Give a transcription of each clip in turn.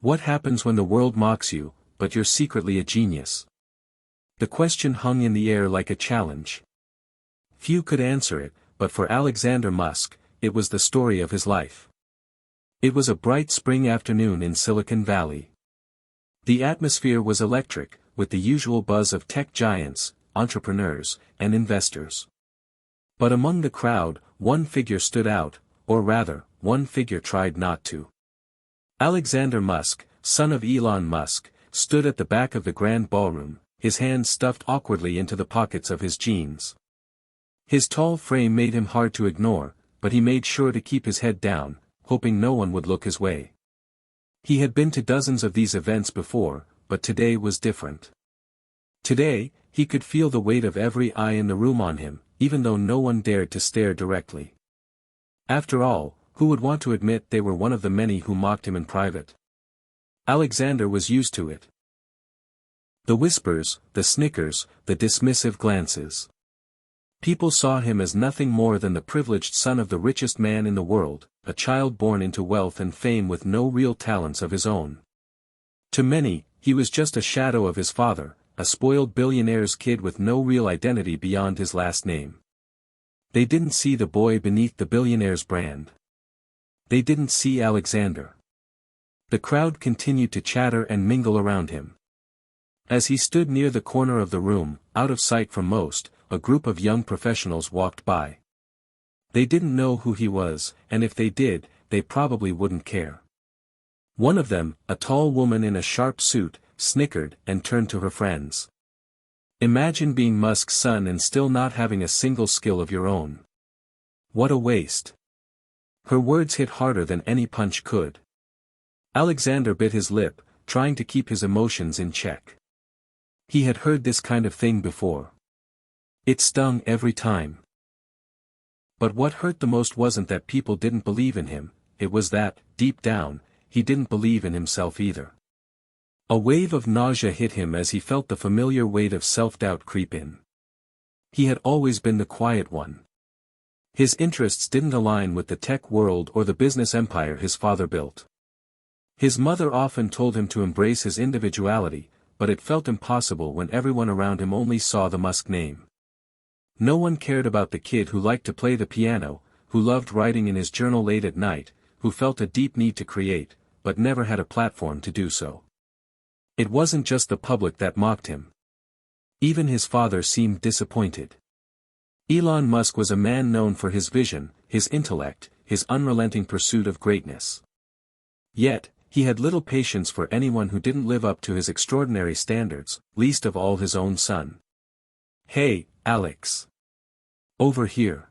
What happens when the world mocks you, but you're secretly a genius? The question hung in the air like a challenge. Few could answer it, but for Alexander Musk, it was the story of his life. It was a bright spring afternoon in Silicon Valley. The atmosphere was electric, with the usual buzz of tech giants, entrepreneurs, and investors. But among the crowd, one figure stood out, or rather, one figure tried not to. Alexander Musk, son of Elon Musk, stood at the back of the grand ballroom, his hands stuffed awkwardly into the pockets of his jeans. His tall frame made him hard to ignore, but he made sure to keep his head down, hoping no one would look his way. He had been to dozens of these events before, but today was different. Today, he could feel the weight of every eye in the room on him, even though no one dared to stare directly. After all, who would want to admit they were one of the many who mocked him in private? Alexander was used to it. The whispers, the snickers, the dismissive glances. People saw him as nothing more than the privileged son of the richest man in the world, a child born into wealth and fame with no real talents of his own. To many, he was just a shadow of his father, a spoiled billionaire's kid with no real identity beyond his last name. They didn't see the boy beneath the billionaire's brand. They didn't see Alexander. The crowd continued to chatter and mingle around him. As he stood near the corner of the room, out of sight from most, a group of young professionals walked by. They didn't know who he was, and if they did, they probably wouldn't care. One of them, a tall woman in a sharp suit, snickered and turned to her friends. Imagine being Musk's son and still not having a single skill of your own. What a waste. Her words hit harder than any punch could. Alexander bit his lip, trying to keep his emotions in check. He had heard this kind of thing before. It stung every time. But what hurt the most wasn't that people didn't believe in him, it was that, deep down, he didn't believe in himself either. A wave of nausea hit him as he felt the familiar weight of self-doubt creep in. He had always been the quiet one. His interests didn't align with the tech world or the business empire his father built. His mother often told him to embrace his individuality, but it felt impossible when everyone around him only saw the Musk name. No one cared about the kid who liked to play the piano, who loved writing in his journal late at night, who felt a deep need to create, but never had a platform to do so. It wasn't just the public that mocked him. Even his father seemed disappointed. Elon Musk was a man known for his vision, his intellect, his unrelenting pursuit of greatness. Yet, he had little patience for anyone who didn't live up to his extraordinary standards, least of all his own son. "Hey, Alex. Over here."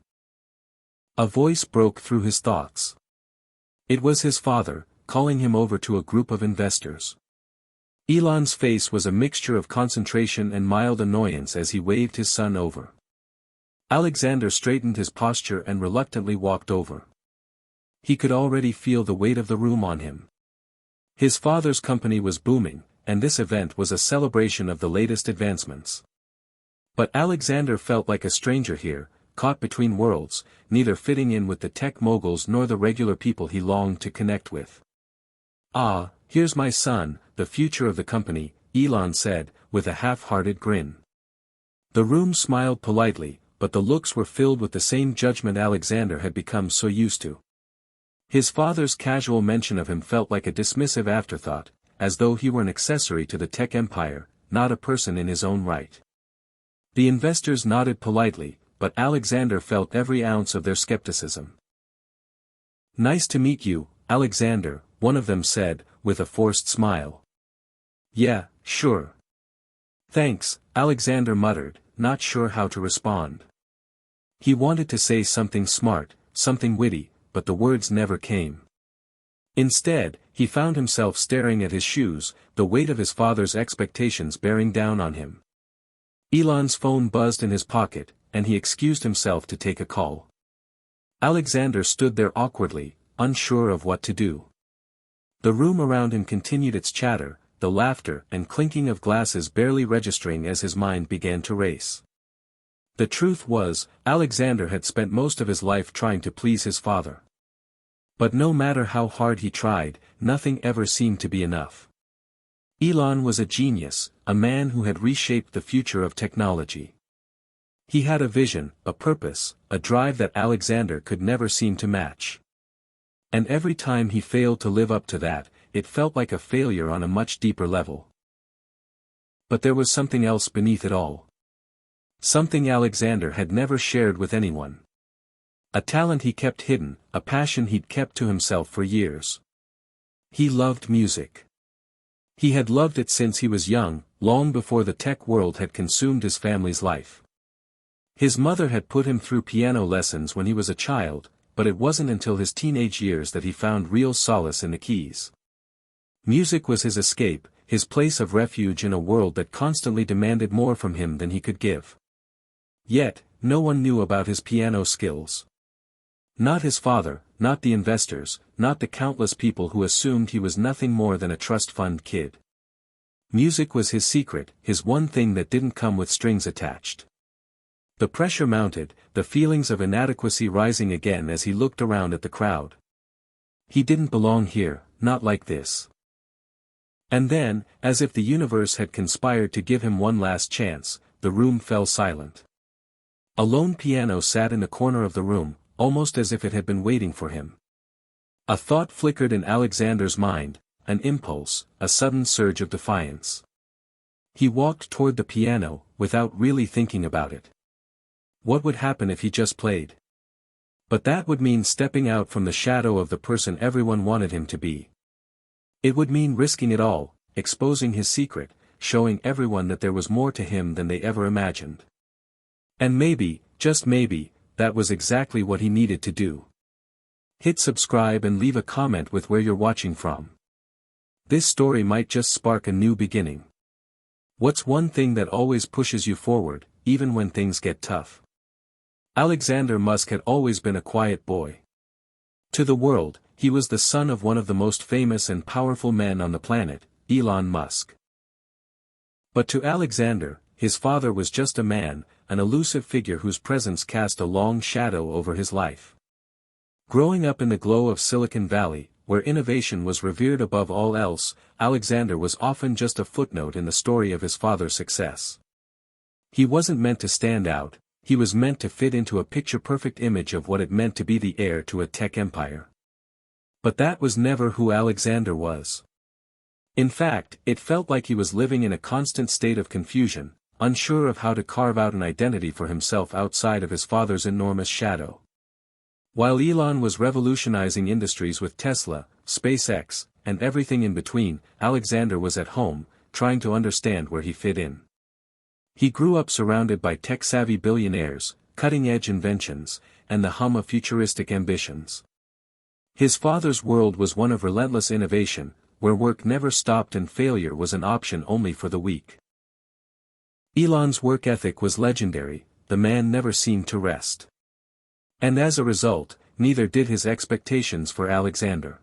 A voice broke through his thoughts. It was his father, calling him over to a group of investors. Elon's face was a mixture of concentration and mild annoyance as he waved his son over. Alexander straightened his posture and reluctantly walked over. He could already feel the weight of the room on him. His father's company was booming, and this event was a celebration of the latest advancements. But Alexander felt like a stranger here, caught between worlds, neither fitting in with the tech moguls nor the regular people he longed to connect with. "Ah, here's my son, the future of the company," Elon said, with a half-hearted grin. The room smiled politely, but the looks were filled with the same judgment Alexander had become so used to. His father's casual mention of him felt like a dismissive afterthought, as though he were an accessory to the tech empire, not a person in his own right. The investors nodded politely, but Alexander felt every ounce of their skepticism. "Nice to meet you, Alexander," one of them said, with a forced smile. "Yeah, sure. Thanks," Alexander muttered, not sure how to respond. He wanted to say something smart, something witty, but the words never came. Instead, he found himself staring at his shoes, the weight of his father's expectations bearing down on him. Elon's phone buzzed in his pocket, and he excused himself to take a call. Alexander stood there awkwardly, unsure of what to do. The room around him continued its chatter, the laughter and clinking of glasses barely registering as his mind began to race. The truth was, Alexander had spent most of his life trying to please his father. But no matter how hard he tried, nothing ever seemed to be enough. Elon was a genius, a man who had reshaped the future of technology. He had a vision, a purpose, a drive that Alexander could never seem to match. And every time he failed to live up to that, it felt like a failure on a much deeper level. But there was something else beneath it all. Something Alexander had never shared with anyone. A talent he kept hidden, a passion he'd kept to himself for years. He loved music. He had loved it since he was young, long before the tech world had consumed his family's life. His mother had put him through piano lessons when he was a child, but it wasn't until his teenage years that he found real solace in the keys. Music was his escape, his place of refuge in a world that constantly demanded more from him than he could give. Yet, no one knew about his piano skills. Not his father, not the investors, not the countless people who assumed he was nothing more than a trust fund kid. Music was his secret, his one thing that didn't come with strings attached. The pressure mounted, the feelings of inadequacy rising again as he looked around at the crowd. He didn't belong here, not like this. And then, as if the universe had conspired to give him one last chance, the room fell silent. A lone piano sat in the corner of the room, almost as if it had been waiting for him. A thought flickered in Alexander's mind, an impulse, a sudden surge of defiance. He walked toward the piano, without really thinking about it. What would happen if he just played? But that would mean stepping out from the shadow of the person everyone wanted him to be. It would mean risking it all, exposing his secret, showing everyone that there was more to him than they ever imagined. And maybe, just maybe, that was exactly what he needed to do. Hit subscribe and leave a comment with where you're watching from. This story might just spark a new beginning. What's one thing that always pushes you forward, even when things get tough? Alexander Musk had always been a quiet boy. To the world, he was the son of one of the most famous and powerful men on the planet, Elon Musk. But to Alexander, his father was just a man, an elusive figure whose presence cast a long shadow over his life. Growing up in the glow of Silicon Valley, where innovation was revered above all else, Alexander was often just a footnote in the story of his father's success. He wasn't meant to stand out, he was meant to fit into a picture-perfect image of what it meant to be the heir to a tech empire. But that was never who Alexander was. In fact, it felt like he was living in a constant state of confusion, unsure of how to carve out an identity for himself outside of his father's enormous shadow. While Elon was revolutionizing industries with Tesla, SpaceX, and everything in between, Alexander was at home, trying to understand where he fit in. He grew up surrounded by tech-savvy billionaires, cutting-edge inventions, and the hum of futuristic ambitions. His father's world was one of relentless innovation, where work never stopped and failure was an option only for the weak. Elon's work ethic was legendary, the man never seemed to rest. And as a result, neither did his expectations for Alexander.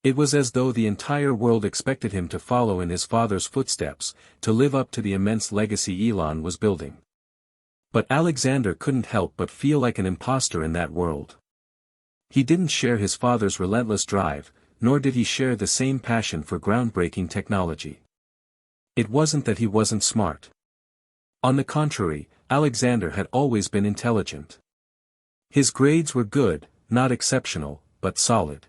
It was as though the entire world expected him to follow in his father's footsteps, to live up to the immense legacy Elon was building. But Alexander couldn't help but feel like an imposter in that world. He didn't share his father's relentless drive, nor did he share the same passion for groundbreaking technology. It wasn't that he wasn't smart. On the contrary, Alexander had always been intelligent. His grades were good, not exceptional, but solid.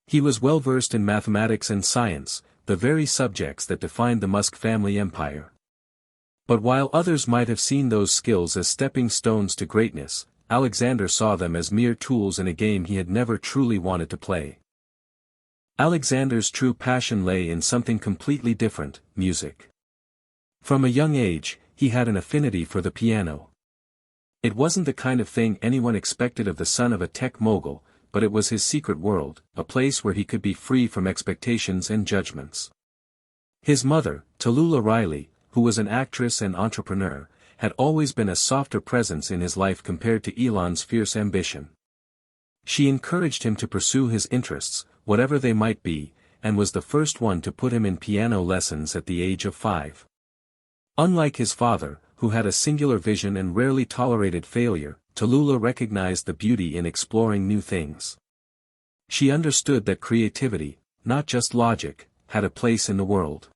He was well versed in mathematics and science, the very subjects that defined the Musk family empire. But while others might have seen those skills as stepping stones to greatness, Alexander saw them as mere tools in a game he had never truly wanted to play. Alexander's true passion lay in something completely different, music. From a young age, he had an affinity for the piano. It wasn't the kind of thing anyone expected of the son of a tech mogul, but it was his secret world, a place where he could be free from expectations and judgments. His mother, Tallulah Riley, who was an actress and entrepreneur, had always been a softer presence in his life compared to Elon's fierce ambition. She encouraged him to pursue his interests, whatever they might be, and was the first one to put him in piano lessons at the age of 5. Unlike his father, who had a singular vision and rarely tolerated failure, Tallulah recognized the beauty in exploring new things. She understood that creativity, not just logic, had a place in the world.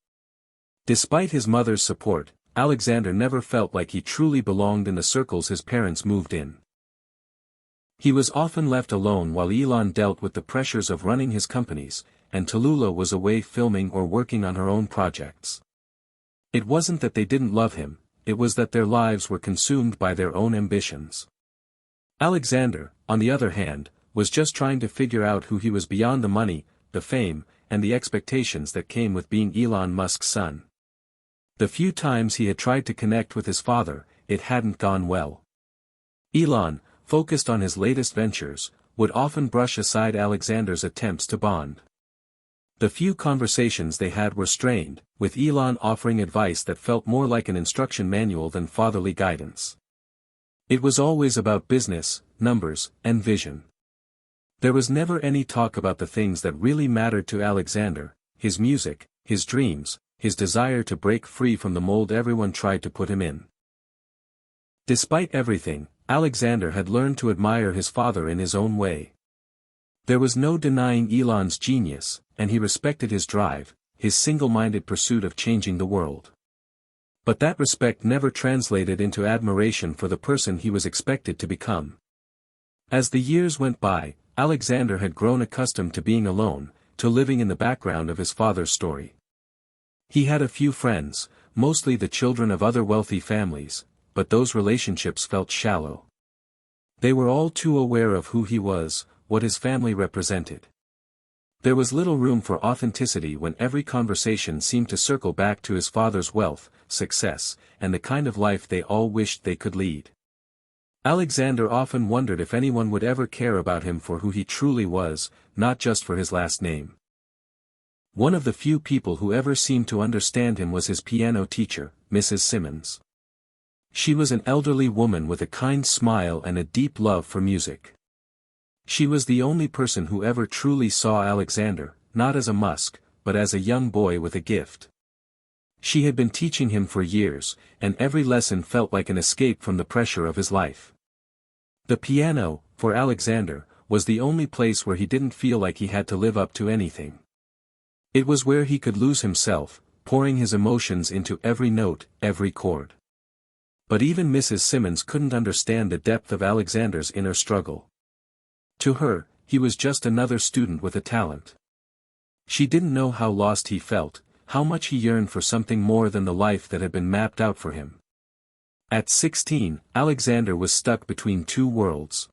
Despite his mother's support, Alexander never felt like he truly belonged in the circles his parents moved in. He was often left alone while Elon dealt with the pressures of running his companies, and Tallulah was away filming or working on her own projects. It wasn't that they didn't love him, it was that their lives were consumed by their own ambitions. Alexander, on the other hand, was just trying to figure out who he was beyond the money, the fame, and the expectations that came with being Elon Musk's son. The few times he had tried to connect with his father, it hadn't gone well. Elon, focused on his latest ventures, would often brush aside Alexander's attempts to bond. The few conversations they had were strained, with Elon offering advice that felt more like an instruction manual than fatherly guidance. It was always about business, numbers, and vision. There was never any talk about the things that really mattered to Alexander: his music, his dreams, his desire to break free from the mold everyone tried to put him in. Despite everything, Alexander had learned to admire his father in his own way. There was no denying Elon's genius, and he respected his drive, his single-minded pursuit of changing the world. But that respect never translated into admiration for the person he was expected to become. As the years went by, Alexander had grown accustomed to being alone, to living in the background of his father's story. He had a few friends, mostly the children of other wealthy families, but those relationships felt shallow. They were all too aware of who he was, what his family represented. There was little room for authenticity when every conversation seemed to circle back to his father's wealth, success, and the kind of life they all wished they could lead. Alexander often wondered if anyone would ever care about him for who he truly was, not just for his last name. One of the few people who ever seemed to understand him was his piano teacher, Mrs. Simmons. She was an elderly woman with a kind smile and a deep love for music. She was the only person who ever truly saw Alexander, not as a Musk, but as a young boy with a gift. She had been teaching him for years, and every lesson felt like an escape from the pressure of his life. The piano, for Alexander, was the only place where he didn't feel like he had to live up to anything. It was where he could lose himself, pouring his emotions into every note, every chord. But even Mrs. Simmons couldn't understand the depth of Alexander's inner struggle. To her, he was just another student with a talent. She didn't know how lost he felt, how much he yearned for something more than the life that had been mapped out for him. At 16, Alexander was stuck between two worlds.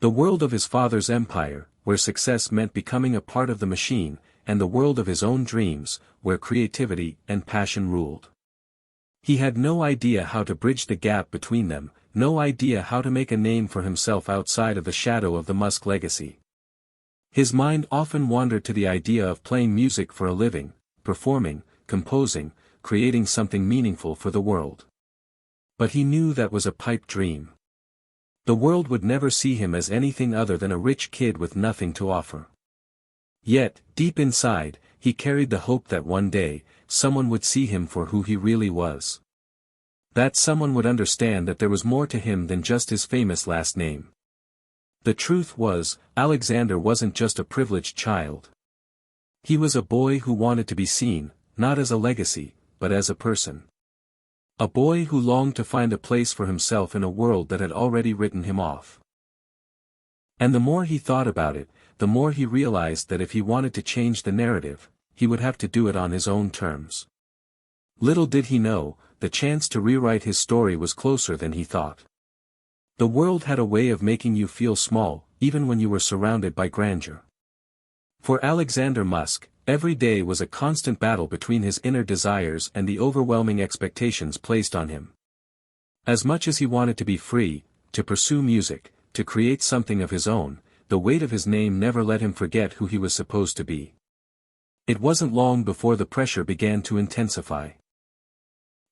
The world of his father's empire, where success meant becoming a part of the machine, and the world of his own dreams, where creativity and passion ruled. He had no idea how to bridge the gap between them, no idea how to make a name for himself outside of the shadow of the Musk legacy. His mind often wandered to the idea of playing music for a living, performing, composing, creating something meaningful for the world. But he knew that was a pipe dream. The world would never see him as anything other than a rich kid with nothing to offer. Yet, deep inside, he carried the hope that one day, someone would see him for who he really was. That someone would understand that there was more to him than just his famous last name. The truth was, Alexander wasn't just a privileged child. He was a boy who wanted to be seen, not as a legacy, but as a person. A boy who longed to find a place for himself in a world that had already written him off. And the more he thought about it, the more he realized that if he wanted to change the narrative, he would have to do it on his own terms. Little did he know, the chance to rewrite his story was closer than he thought. The world had a way of making you feel small, even when you were surrounded by grandeur. For Alexander Musk, every day was a constant battle between his inner desires and the overwhelming expectations placed on him. As much as he wanted to be free, to pursue music, to create something of his own, the weight of his name never let him forget who he was supposed to be. It wasn't long before the pressure began to intensify.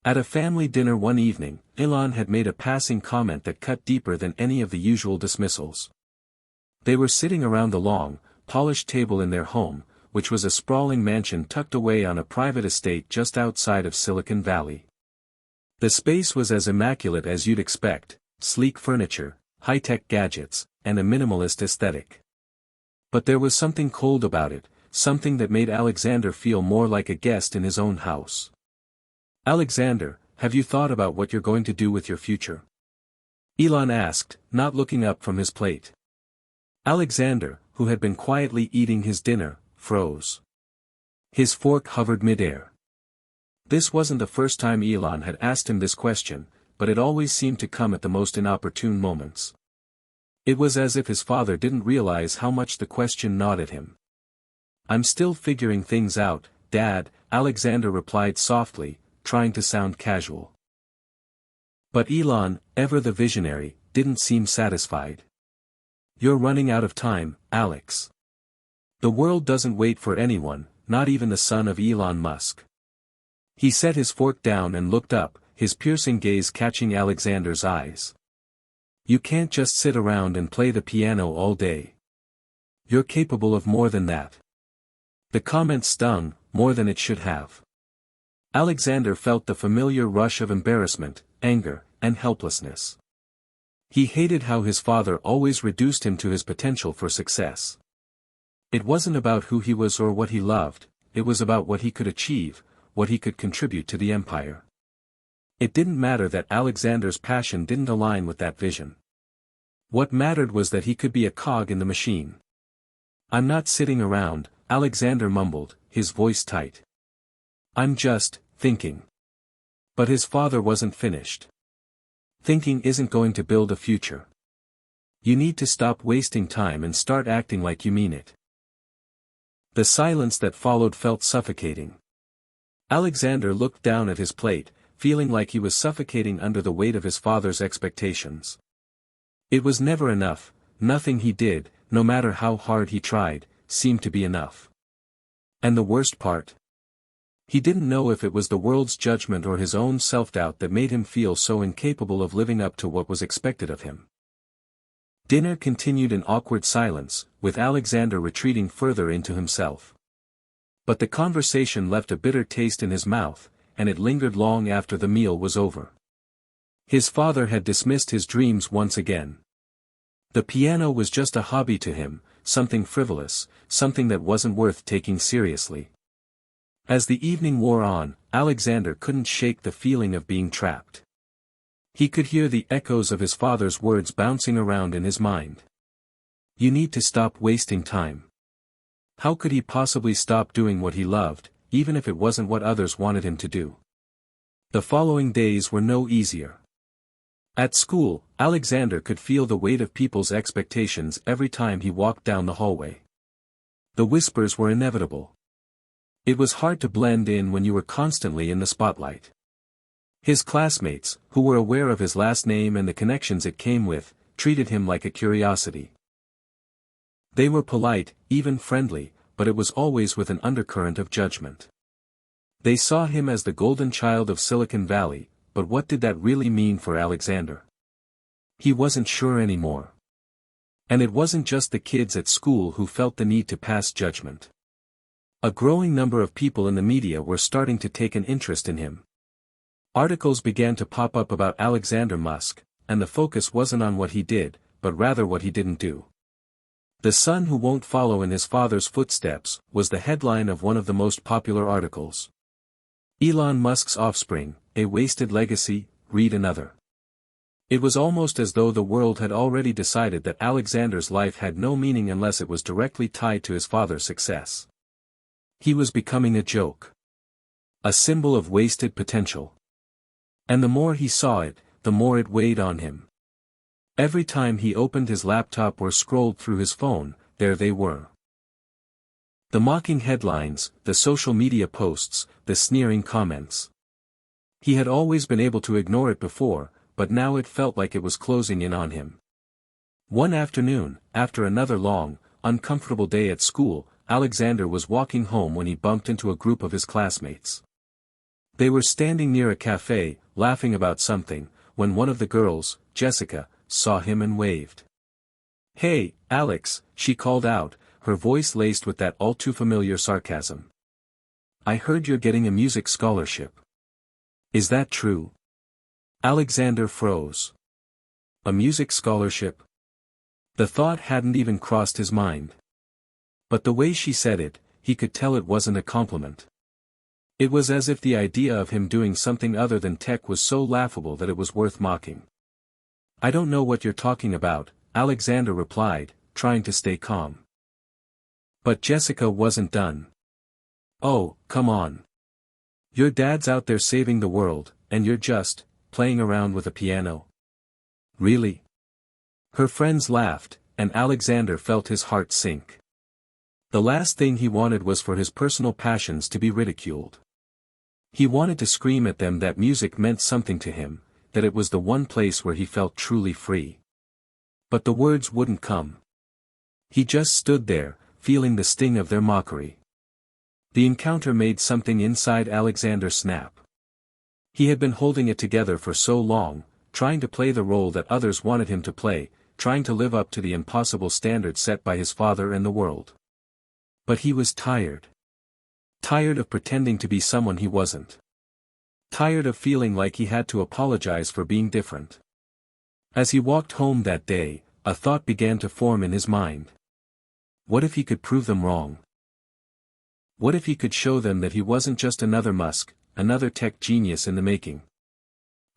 At a family dinner one evening, Elon had made a passing comment that cut deeper than any of the usual dismissals. They were sitting around the long, polished table in their home, which was a sprawling mansion tucked away on a private estate just outside of Silicon Valley. The space was as immaculate as you'd expect: sleek furniture, high-tech gadgets, and a minimalist aesthetic. But there was something cold about it, something that made Alexander feel more like a guest in his own house. "Alexander, have you thought about what you're going to do with your future?" Elon asked, not looking up from his plate. Alexander, who had been quietly eating his dinner, froze. His fork hovered midair. This wasn't the first time Elon had asked him this question, but it always seemed to come at the most inopportune moments. It was as if his father didn't realize how much the question gnawed at him. "I'm still figuring things out, Dad," Alexander replied softly, trying to sound casual. But Elon, ever the visionary, didn't seem satisfied. "You're running out of time, Alex. The world doesn't wait for anyone, not even the son of Elon Musk." He set his fork down and looked up, his piercing gaze catching Alexander's eyes. "You can't just sit around and play the piano all day. You're capable of more than that." The comment stung, more than it should have. Alexander felt the familiar rush of embarrassment, anger, and helplessness. He hated how his father always reduced him to his potential for success. It wasn't about who he was or what he loved, it was about what he could achieve, what he could contribute to the empire. It didn't matter that Alexander's passion didn't align with that vision. What mattered was that he could be a cog in the machine. "I'm not sitting around," Alexander mumbled, his voice tight. "I'm just thinking." But his father wasn't finished. "Thinking isn't going to build a future. You need to stop wasting time and start acting like you mean it." The silence that followed felt suffocating. Alexander looked down at his plate, feeling like he was suffocating under the weight of his father's expectations. It was never enough, nothing he did, no matter how hard he tried, seemed to be enough. And the worst part? He didn't know if it was the world's judgment or his own self-doubt that made him feel so incapable of living up to what was expected of him. Dinner continued in awkward silence, with Alexander retreating further into himself. But the conversation left a bitter taste in his mouth, and it lingered long after the meal was over. His father had dismissed his dreams once again. The piano was just a hobby to him, something frivolous, something that wasn't worth taking seriously. As the evening wore on, Alexander couldn't shake the feeling of being trapped. He could hear the echoes of his father's words bouncing around in his mind. "You need to stop wasting time." How could he possibly stop doing what he loved, even if it wasn't what others wanted him to do? The following days were no easier. At school, Alexander could feel the weight of people's expectations every time he walked down the hallway. The whispers were inevitable. It was hard to blend in when you were constantly in the spotlight. His classmates, who were aware of his last name and the connections it came with, treated him like a curiosity. They were polite, even friendly, but it was always with an undercurrent of judgment. They saw him as the golden child of Silicon Valley, but what did that really mean for Alexander? He wasn't sure anymore. And it wasn't just the kids at school who felt the need to pass judgment. A growing number of people in the media were starting to take an interest in him. Articles began to pop up about Alexander Musk, and the focus wasn't on what he did, but rather what he didn't do. "The son who won't follow in his father's footsteps," was the headline of one of the most popular articles. "Elon Musk's offspring, a wasted legacy," read another. It was almost as though the world had already decided that Alexander's life had no meaning unless it was directly tied to his father's success. He was becoming a joke. A symbol of wasted potential. And the more he saw it, the more it weighed on him. Every time he opened his laptop or scrolled through his phone, there they were. The mocking headlines, the social media posts, the sneering comments. He had always been able to ignore it before, but now it felt like it was closing in on him. One afternoon, after another long, uncomfortable day at school, Alexander was walking home when he bumped into a group of his classmates. They were standing near a cafe, laughing about something, when one of the girls, Jessica, saw him and waved. "Hey, Alex," she called out, her voice laced with that all-too-familiar sarcasm. "I heard you're getting a music scholarship. Is that true?" Alexander froze. A music scholarship? The thought hadn't even crossed his mind. But the way she said it, he could tell it wasn't a compliment. It was as if the idea of him doing something other than tech was so laughable that it was worth mocking. "I don't know what you're talking about," Alexander replied, trying to stay calm. But Jessica wasn't done. "Oh, come on. Your dad's out there saving the world, and you're just playing around with a piano. Really?" Her friends laughed, and Alexander felt his heart sink. The last thing he wanted was for his personal passions to be ridiculed. He wanted to scream at them that music meant something to him, that it was the one place where he felt truly free. But the words wouldn't come. He just stood there, feeling the sting of their mockery. The encounter made something inside Alexander snap. He had been holding it together for so long, trying to play the role that others wanted him to play, trying to live up to the impossible standard set by his father and the world. But he was tired. Tired of pretending to be someone he wasn't. Tired of feeling like he had to apologize for being different. As he walked home that day, a thought began to form in his mind. What if he could prove them wrong? What if he could show them that he wasn't just another Musk, another tech genius in the making?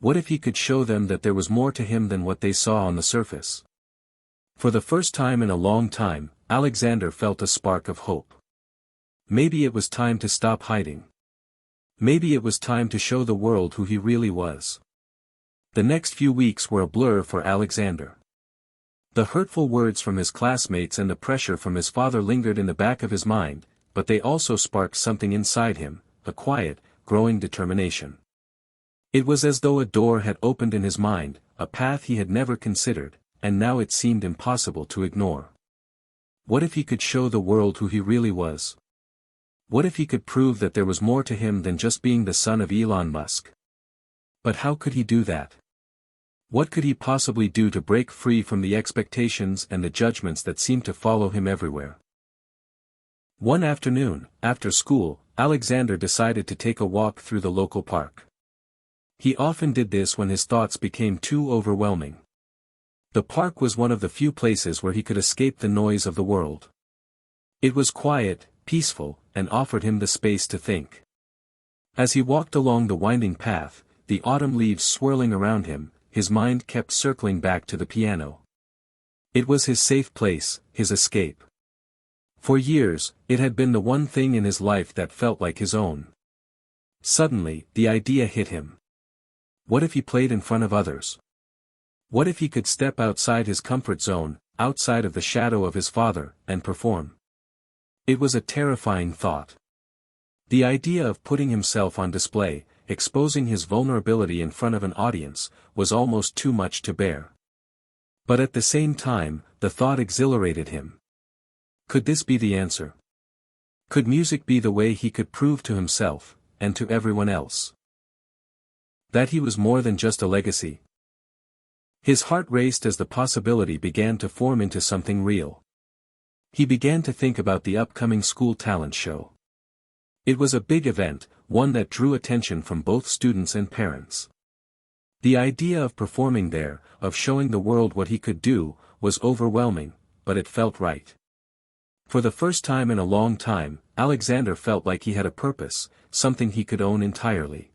What if he could show them that there was more to him than what they saw on the surface? For the first time in a long time, Alexander felt a spark of hope. Maybe it was time to stop hiding. Maybe it was time to show the world who he really was. The next few weeks were a blur for Alexander. The hurtful words from his classmates and the pressure from his father lingered in the back of his mind, but they also sparked something inside him, a quiet, growing determination. It was as though a door had opened in his mind, a path he had never considered, and now it seemed impossible to ignore. What if he could show the world who he really was? What if he could prove that there was more to him than just being the son of Elon Musk? But how could he do that? What could he possibly do to break free from the expectations and the judgments that seemed to follow him everywhere? One afternoon, after school, Alexander decided to take a walk through the local park. He often did this when his thoughts became too overwhelming. The park was one of the few places where he could escape the noise of the world. It was quiet, peaceful, and offered him the space to think. As he walked along the winding path, the autumn leaves swirling around him, his mind kept circling back to the piano. It was his safe place, his escape. For years, it had been the one thing in his life that felt like his own. Suddenly, the idea hit him. What if he played in front of others? What if he could step outside his comfort zone, outside of the shadow of his father, and perform? It was a terrifying thought. The idea of putting himself on display, exposing his vulnerability in front of an audience, was almost too much to bear. But at the same time, the thought exhilarated him. Could this be the answer? Could music be the way he could prove to himself, and to everyone else, that he was more than just a legacy? His heart raced as the possibility began to form into something real. He began to think about the upcoming school talent show. It was a big event, one that drew attention from both students and parents. The idea of performing there, of showing the world what he could do, was overwhelming, but it felt right. For the first time in a long time, Alexander felt like he had a purpose, something he could own entirely.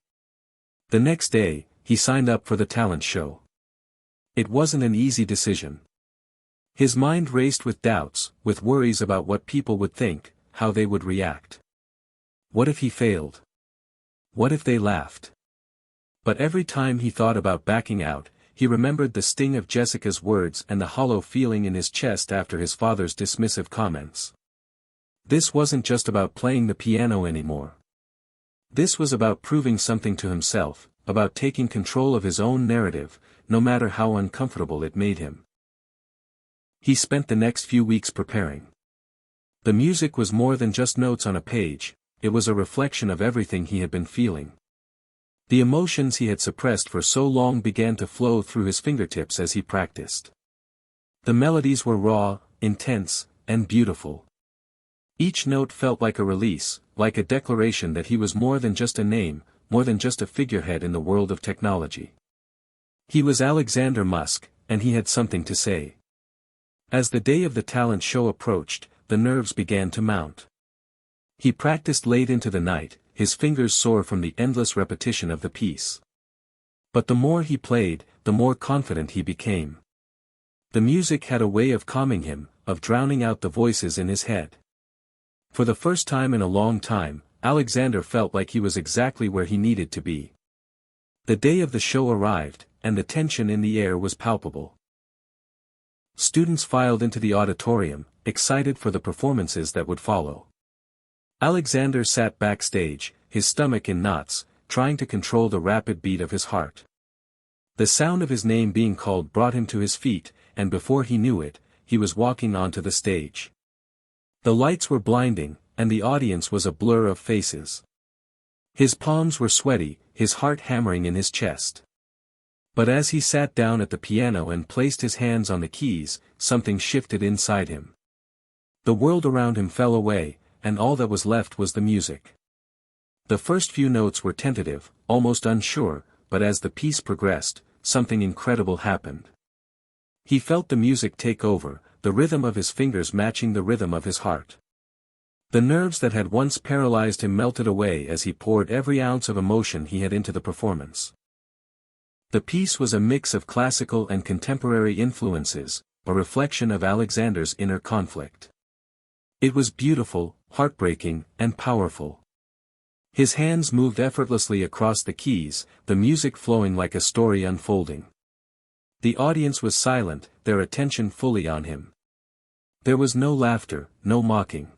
The next day, he signed up for the talent show. It wasn't an easy decision. His mind raced with doubts, with worries about what people would think, how they would react. What if he failed? What if they laughed? But every time he thought about backing out, he remembered the sting of Jessica's words and the hollow feeling in his chest after his father's dismissive comments. This wasn't just about playing the piano anymore. This was about proving something to himself, about taking control of his own narrative, no matter how uncomfortable it made him. He spent the next few weeks preparing. The music was more than just notes on a page, it was a reflection of everything he had been feeling. The emotions he had suppressed for so long began to flow through his fingertips as he practiced. The melodies were raw, intense, and beautiful. Each note felt like a release, like a declaration that he was more than just a name, more than just a figurehead in the world of technology. He was Alexander Musk, and he had something to say. As the day of the talent show approached, the nerves began to mount. He practiced late into the night, his fingers sore from the endless repetition of the piece. But the more he played, the more confident he became. The music had a way of calming him, of drowning out the voices in his head. For the first time in a long time, Alexander felt like he was exactly where he needed to be. The day of the show arrived, and the tension in the air was palpable. Students filed into the auditorium, excited for the performances that would follow. Alexander sat backstage, his stomach in knots, trying to control the rapid beat of his heart. The sound of his name being called brought him to his feet, and before he knew it, he was walking onto the stage. The lights were blinding, and the audience was a blur of faces. His palms were sweaty, his heart hammering in his chest. But as he sat down at the piano and placed his hands on the keys, something shifted inside him. The world around him fell away, and all that was left was the music. The first few notes were tentative, almost unsure, but as the piece progressed, something incredible happened. He felt the music take over, the rhythm of his fingers matching the rhythm of his heart. The nerves that had once paralyzed him melted away as he poured every ounce of emotion he had into the performance. The piece was a mix of classical and contemporary influences, a reflection of Alexander's inner conflict. It was beautiful, heartbreaking, and powerful. His hands moved effortlessly across the keys, the music flowing like a story unfolding. The audience was silent, their attention fully on him. There was no laughter, no mocking.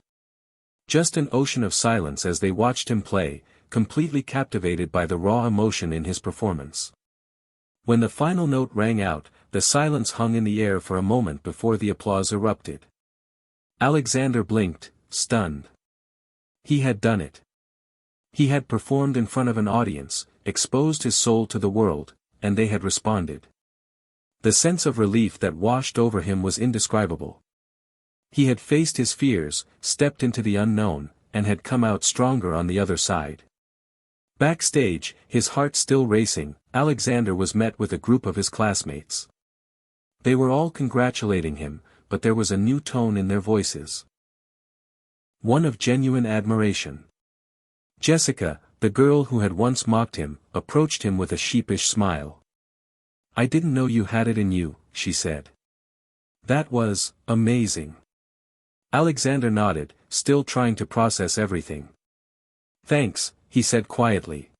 Just an ocean of silence as they watched him play, completely captivated by the raw emotion in his performance. When the final note rang out, the silence hung in the air for a moment before the applause erupted. Alexander blinked, stunned. He had done it. He had performed in front of an audience, exposed his soul to the world, and they had responded. The sense of relief that washed over him was indescribable. He had faced his fears, stepped into the unknown, and had come out stronger on the other side. Backstage, his heart still racing, Alexander was met with a group of his classmates. They were all congratulating him, but there was a new tone in their voices. One of genuine admiration. Jessica, the girl who had once mocked him, approached him with a sheepish smile. "I didn't know you had it in you," she said. "That was amazing." Alexander nodded, still trying to process everything. "Thanks," he said quietly.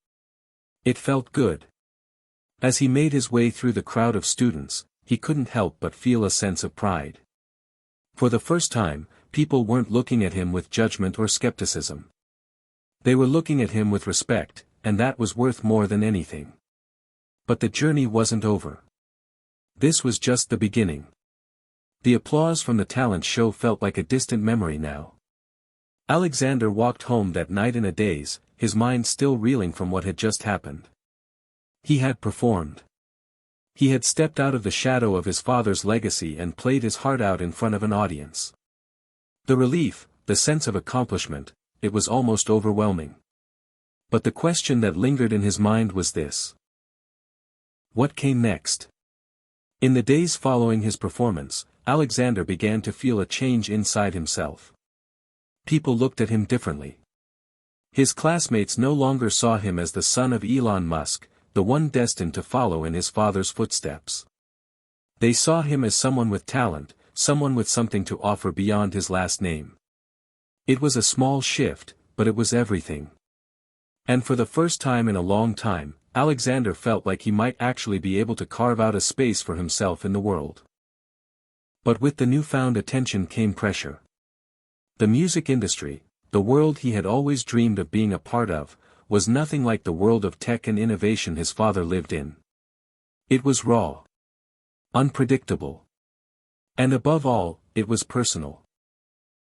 It felt good. As he made his way through the crowd of students, he couldn't help but feel a sense of pride. For the first time, people weren't looking at him with judgment or skepticism. They were looking at him with respect, and that was worth more than anything. But the journey wasn't over. This was just the beginning. The applause from the talent show felt like a distant memory now. Alexander walked home that night in a daze, his mind still reeling from what had just happened. He had performed. He had stepped out of the shadow of his father's legacy and played his heart out in front of an audience. The relief, the sense of accomplishment, it was almost overwhelming. But the question that lingered in his mind was this. What came next? In the days following his performance, Alexander began to feel a change inside himself. People looked at him differently. His classmates no longer saw him as the son of Elon Musk, the one destined to follow in his father's footsteps. They saw him as someone with talent, someone with something to offer beyond his last name. It was a small shift, but it was everything. And for the first time in a long time, Alexander felt like he might actually be able to carve out a space for himself in the world. But with the newfound attention came pressure. The music industry, the world he had always dreamed of being a part of, was nothing like the world of tech and innovation his father lived in. It was raw. Unpredictable. And above all, it was personal.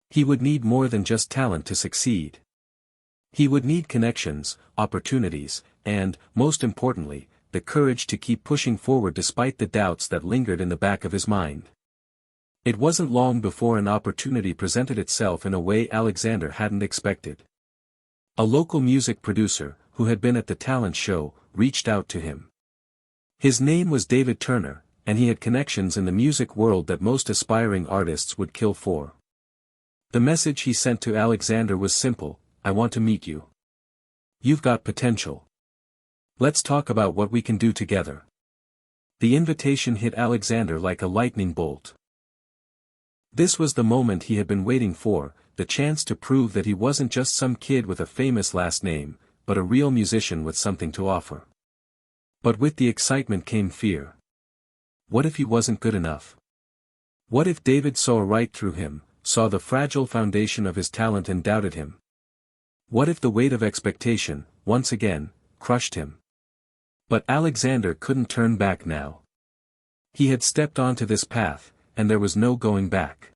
He would need more than just talent to succeed. He would need connections, opportunities, and, most importantly, the courage to keep pushing forward despite the doubts that lingered in the back of his mind. It wasn't long before an opportunity presented itself in a way Alexander hadn't expected. A local music producer, who had been at the talent show, reached out to him. His name was David Turner, and he had connections in the music world that most aspiring artists would kill for. The message he sent to Alexander was simple: I want to meet you. You've got potential. Let's talk about what we can do together. The invitation hit Alexander like a lightning bolt. This was the moment he had been waiting for, the chance to prove that he wasn't just some kid with a famous last name, but a real musician with something to offer. But with the excitement came fear. What if he wasn't good enough? What if David saw right through him, saw the fragile foundation of his talent and doubted him? What if the weight of expectation, once again, crushed him? But Alexander couldn't turn back now. He had stepped onto this path, and there was no going back.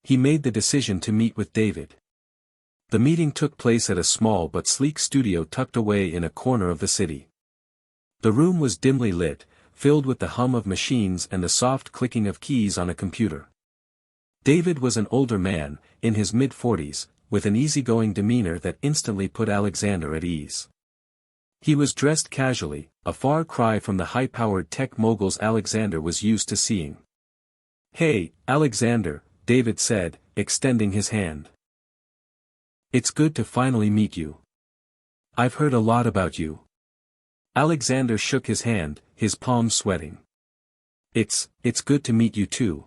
He made the decision to meet with David. The meeting took place at a small but sleek studio tucked away in a corner of the city. The room was dimly lit, filled with the hum of machines and the soft clicking of keys on a computer. David was an older man, in his mid-40s, with an easygoing demeanor that instantly put Alexander at ease. He was dressed casually, a far cry from the high-powered tech moguls Alexander was used to seeing. "Hey, Alexander," David said, extending his hand. "It's good to finally meet you. I've heard a lot about you." Alexander shook his hand, his palms sweating. It's good to meet you too."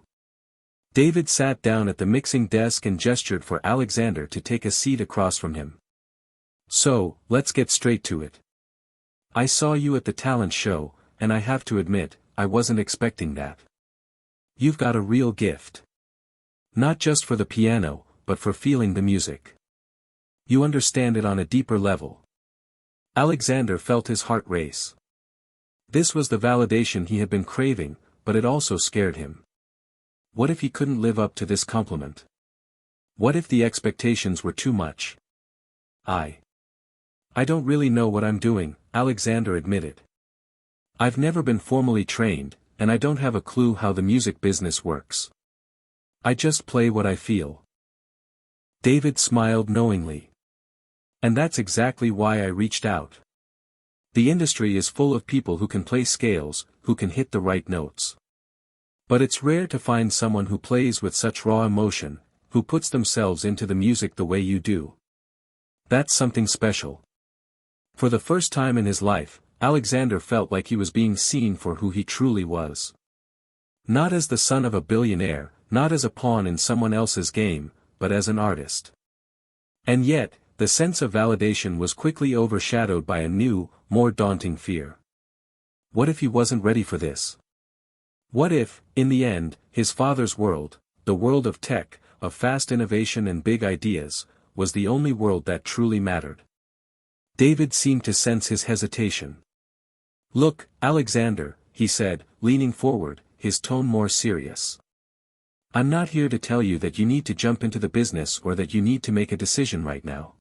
David sat down at the mixing desk and gestured for Alexander to take a seat across from him. "So, let's get straight to it. I saw you at the talent show, and I have to admit, I wasn't expecting that. You've got a real gift. Not just for the piano, but for feeling the music. You understand it on a deeper level." Alexander felt his heart race. This was the validation he had been craving, but it also scared him. What if he couldn't live up to this compliment? What if the expectations were too much? I don't really know what I'm doing," Alexander admitted. "I've never been formally trained, and I don't have a clue how the music business works. I just play what I feel." David smiled knowingly. "And that's exactly why I reached out. The industry is full of people who can play scales, who can hit the right notes. But it's rare to find someone who plays with such raw emotion, who puts themselves into the music the way you do. That's something special." For the first time in his life, Alexander felt like he was being seen for who he truly was. Not as the son of a billionaire, not as a pawn in someone else's game, but as an artist. And yet, the sense of validation was quickly overshadowed by a new, more daunting fear. What if he wasn't ready for this? What if, in the end, his father's world, the world of tech, of fast innovation and big ideas, was the only world that truly mattered? David seemed to sense his hesitation. "Look, Alexander," he said, leaning forward, his tone more serious. "I'm not here to tell you that you need to jump into the business or that you need to make a decision right now.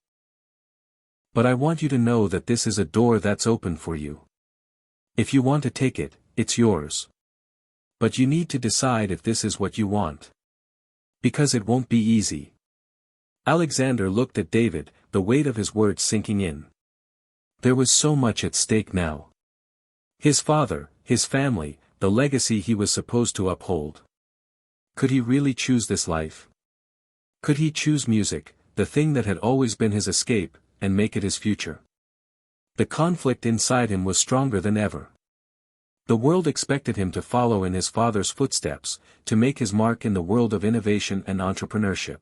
But I want you to know that this is a door that's open for you. If you want to take it, it's yours. But you need to decide if this is what you want. Because it won't be easy." Alexander looked at David, the weight of his words sinking in. There was so much at stake now. His father, his family, the legacy he was supposed to uphold. Could he really choose this life? Could he choose music, the thing that had always been his escape, and make it his future? The conflict inside him was stronger than ever. The world expected him to follow in his father's footsteps, to make his mark in the world of innovation and entrepreneurship.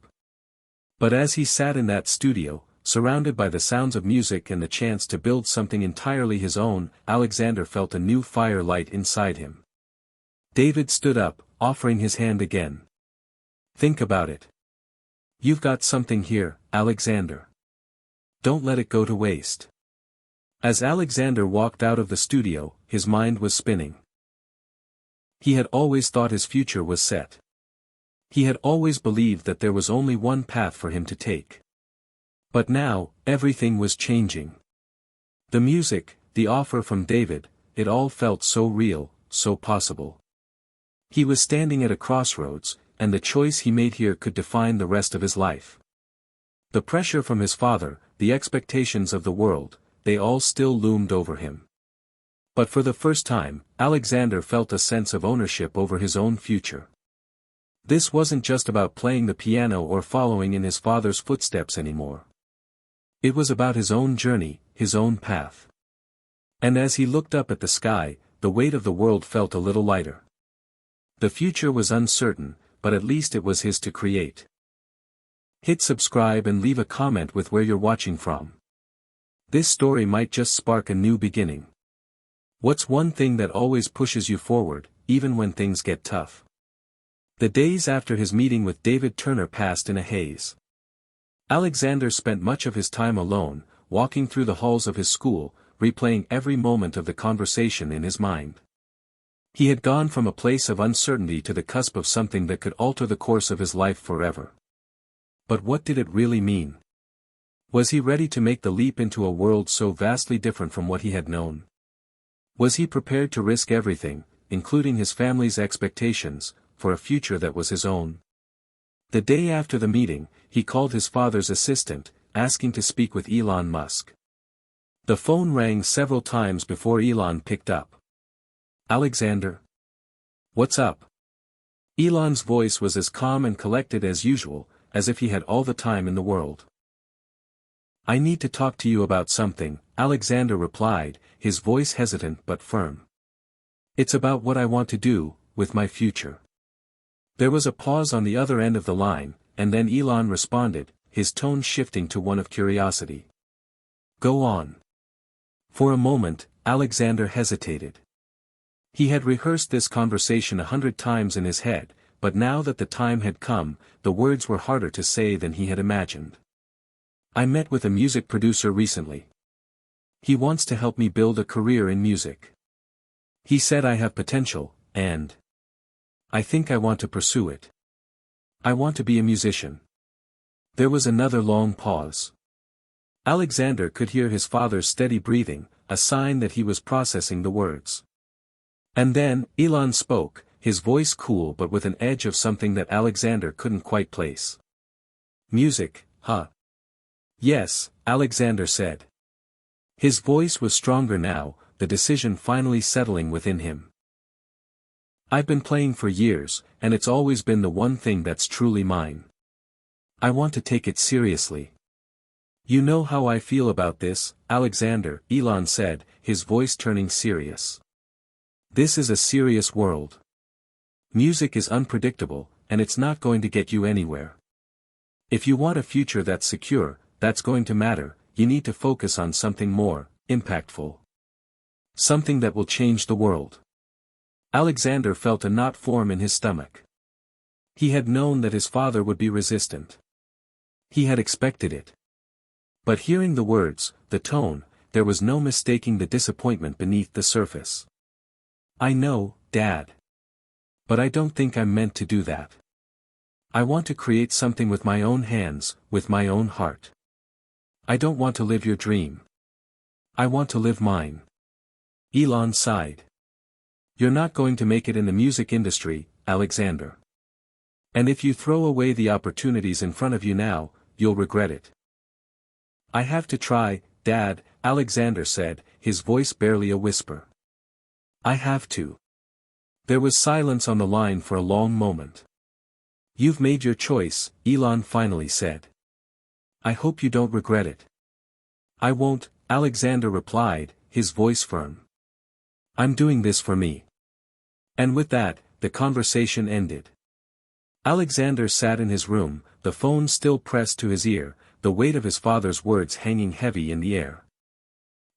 But as he sat in that studio, surrounded by the sounds of music and the chance to build something entirely his own, Alexander felt a new fire light inside him. David stood up, offering his hand again. "Think about it. You've got something here, Alexander. Don't let it go to waste." As Alexander walked out of the studio, his mind was spinning. He had always thought his future was set. He had always believed that there was only one path for him to take. But now, everything was changing. The music, the offer from David, it all felt so real, so possible. He was standing at a crossroads, and the choice he made here could define the rest of his life. The pressure from his father, the expectations of the world, they all still loomed over him. But for the first time, Alexander felt a sense of ownership over his own future. This wasn't just about playing the piano or following in his father's footsteps anymore. It was about his own journey, his own path. And as he looked up at the sky, the weight of the world felt a little lighter. The future was uncertain, but at least it was his to create. Hit subscribe and leave a comment with where you're watching from. This story might just spark a new beginning. What's one thing that always pushes you forward, even when things get tough? The days after his meeting with David Turner passed in a haze. Alexander spent much of his time alone, walking through the halls of his school, replaying every moment of the conversation in his mind. He had gone from a place of uncertainty to the cusp of something that could alter the course of his life forever. But what did it really mean? Was he ready to make the leap into a world so vastly different from what he had known? Was he prepared to risk everything, including his family's expectations, for a future that was his own? The day after the meeting, he called his father's assistant, asking to speak with Elon Musk. The phone rang several times before Elon picked up. "Alexander? What's up?" Elon's voice was as calm and collected as usual, as if he had all the time in the world. "I need to talk to you about something," Alexander replied, his voice hesitant but firm. "It's about what I want to do, with my future." There was a pause on the other end of the line, and then Elon responded, his tone shifting to one of curiosity. "Go on." For a moment, Alexander hesitated. He had rehearsed this conversation 100 times in his head, but now that the time had come, the words were harder to say than he had imagined. "I met with a music producer recently. He wants to help me build a career in music. He said I have potential, and I think I want to pursue it. I want to be a musician." There was another long pause. Alexander could hear his father's steady breathing, a sign that he was processing the words. And then, Elon spoke, his voice cool but with an edge of something that Alexander couldn't quite place. "Music, huh?" "Yes," Alexander said. His voice was stronger now, the decision finally settling within him. "I've been playing for years, and it's always been the one thing that's truly mine. I want to take it seriously." "You know how I feel about this, Alexander," Elon said, his voice turning serious. "This is a serious world. Music is unpredictable, and it's not going to get you anywhere. If you want a future that's secure, that's going to matter, you need to focus on something more impactful. Something that will change the world." Alexander felt a knot form in his stomach. He had known that his father would be resistant. He had expected it. But hearing the words, the tone, there was no mistaking the disappointment beneath the surface. "I know, Dad. But I don't think I'm meant to do that. I want to create something with my own hands, with my own heart. I don't want to live your dream. I want to live mine." Elon sighed. "You're not going to make it in the music industry, Alexander. And if you throw away the opportunities in front of you now, you'll regret it." "I have to try, Dad," Alexander said, his voice barely a whisper. "I have to." There was silence on the line for a long moment. "You've made your choice," Elon finally said. "I hope you don't regret it." "I won't," Alexander replied, his voice firm. "I'm doing this for me." And with that, the conversation ended. Alexander sat in his room, the phone still pressed to his ear, the weight of his father's words hanging heavy in the air.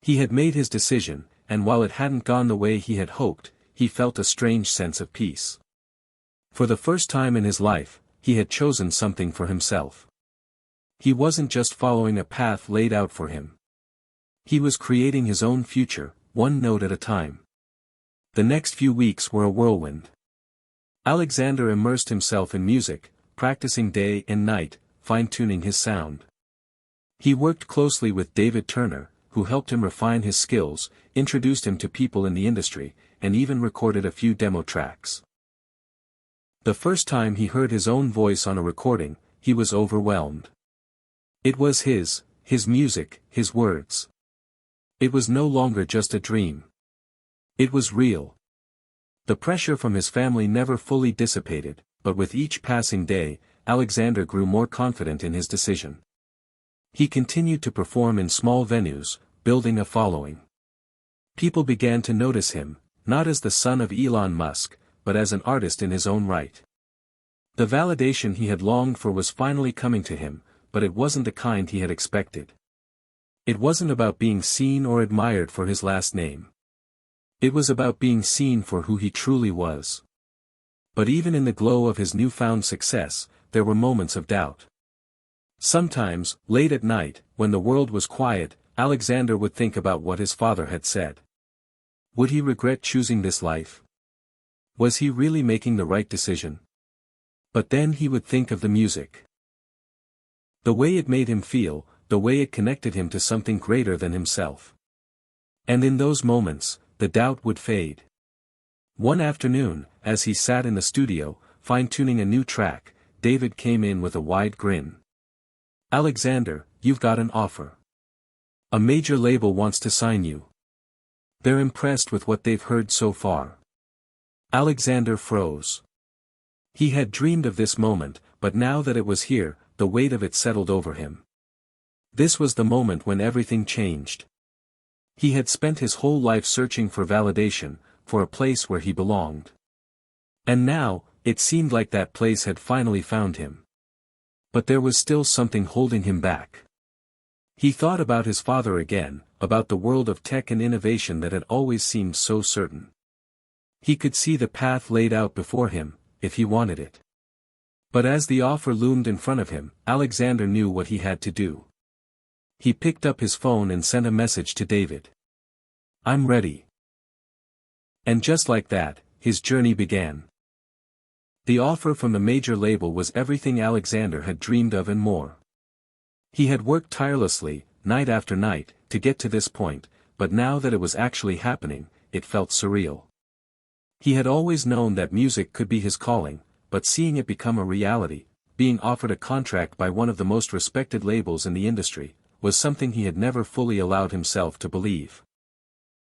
He had made his decision, and while it hadn't gone the way he had hoped, he felt a strange sense of peace. For the first time in his life, he had chosen something for himself. He wasn't just following a path laid out for him. He was creating his own future, one note at a time. The next few weeks were a whirlwind. Alexander immersed himself in music, practicing day and night, fine-tuning his sound. He worked closely with David Turner, who helped him refine his skills, introduced him to people in the industry, and even recorded a few demo tracks. The first time he heard his own voice on a recording, he was overwhelmed. It was his music, his words. It was no longer just a dream. It was real. The pressure from his family never fully dissipated, but with each passing day, Alexander grew more confident in his decision. He continued to perform in small venues, building a following. People began to notice him, not as the son of Elon Musk, but as an artist in his own right. The validation he had longed for was finally coming to him, but it wasn't the kind he had expected. It wasn't about being seen or admired for his last name. It was about being seen for who he truly was. But even in the glow of his newfound success, there were moments of doubt. Sometimes, late at night, when the world was quiet, Alexander would think about what his father had said. Would he regret choosing this life? Was he really making the right decision? But then he would think of the music. The way it made him feel, the way it connected him to something greater than himself. And in those moments, the doubt would fade. One afternoon, as he sat in the studio, fine-tuning a new track, David came in with a wide grin. "Alexander, you've got an offer. A major label wants to sign you. They're impressed with what they've heard so far." Alexander froze. He had dreamed of this moment, but now that it was here, the weight of it settled over him. This was the moment when everything changed. He had spent his whole life searching for validation, for a place where he belonged. And now, it seemed like that place had finally found him. But there was still something holding him back. He thought about his father again, about the world of tech and innovation that had always seemed so certain. He could see the path laid out before him, if he wanted it. But as the offer loomed in front of him, Alexander knew what he had to do. He picked up his phone and sent a message to David. "I'm ready." And just like that, his journey began. The offer from the major label was everything Alexander had dreamed of and more. He had worked tirelessly, night after night, to get to this point, but now that it was actually happening, it felt surreal. He had always known that music could be his calling, but seeing it become a reality, being offered a contract by one of the most respected labels in the industry, was something he had never fully allowed himself to believe.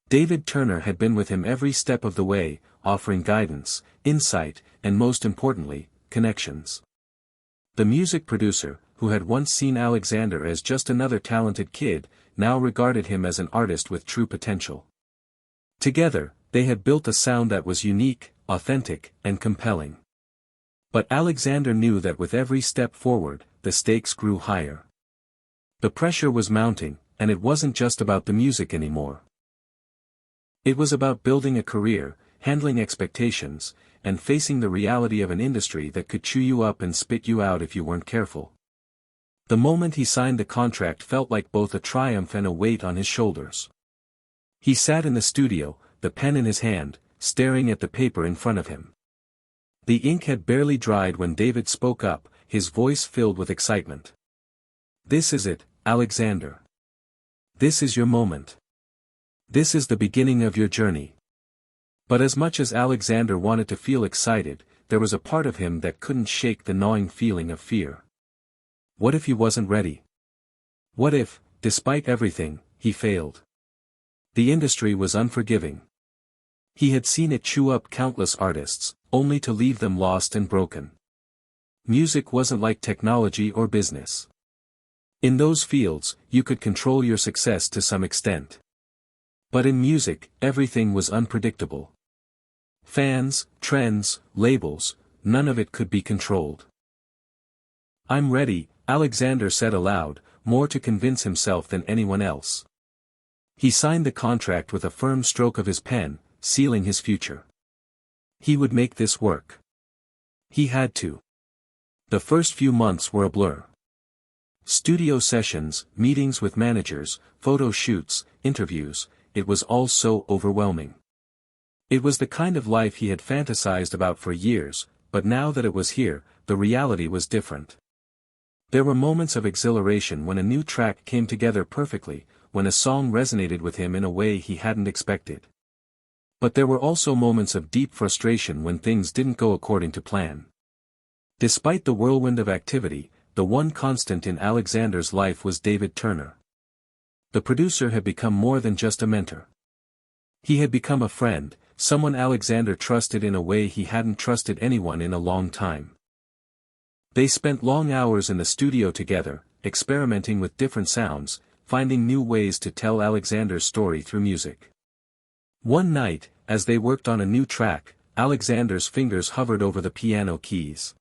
David Turner had been with him every step of the way, offering guidance, insight, and most importantly, connections. The music producer, who had once seen Alexander as just another talented kid, now regarded him as an artist with true potential. Together, they had built a sound that was unique, authentic, and compelling. But Alexander knew that with every step forward, the stakes grew higher. The pressure was mounting, and it wasn't just about the music anymore. It was about building a career, handling expectations, and facing the reality of an industry that could chew you up and spit you out if you weren't careful. The moment he signed the contract felt like both a triumph and a weight on his shoulders. He sat in the studio, the pen in his hand, staring at the paper in front of him. The ink had barely dried when David spoke up, his voice filled with excitement. "This is it, Alexander. This is your moment. This is the beginning of your journey." But as much as Alexander wanted to feel excited, there was a part of him that couldn't shake the gnawing feeling of fear. What if he wasn't ready? What if, despite everything, he failed? The industry was unforgiving. He had seen it chew up countless artists, only to leave them lost and broken. Music wasn't like technology or business. In those fields, you could control your success to some extent. But in music, everything was unpredictable. Fans, trends, labels, none of it could be controlled. "I'm ready," Alexander said aloud, more to convince himself than anyone else. He signed the contract with a firm stroke of his pen, sealing his future. He would make this work. He had to. The first few months were a blur. Studio sessions, meetings with managers, photo shoots, interviews, it was all so overwhelming. It was the kind of life he had fantasized about for years, but now that it was here, the reality was different. There were moments of exhilaration when a new track came together perfectly, when a song resonated with him in a way he hadn't expected. But there were also moments of deep frustration when things didn't go according to plan. Despite the whirlwind of activity, the one constant in Alexander's life was David Turner. The producer had become more than just a mentor. He had become a friend, someone Alexander trusted in a way he hadn't trusted anyone in a long time. They spent long hours in the studio together, experimenting with different sounds, finding new ways to tell Alexander's story through music. One night, as they worked on a new track, Alexander's fingers hovered over the piano keys.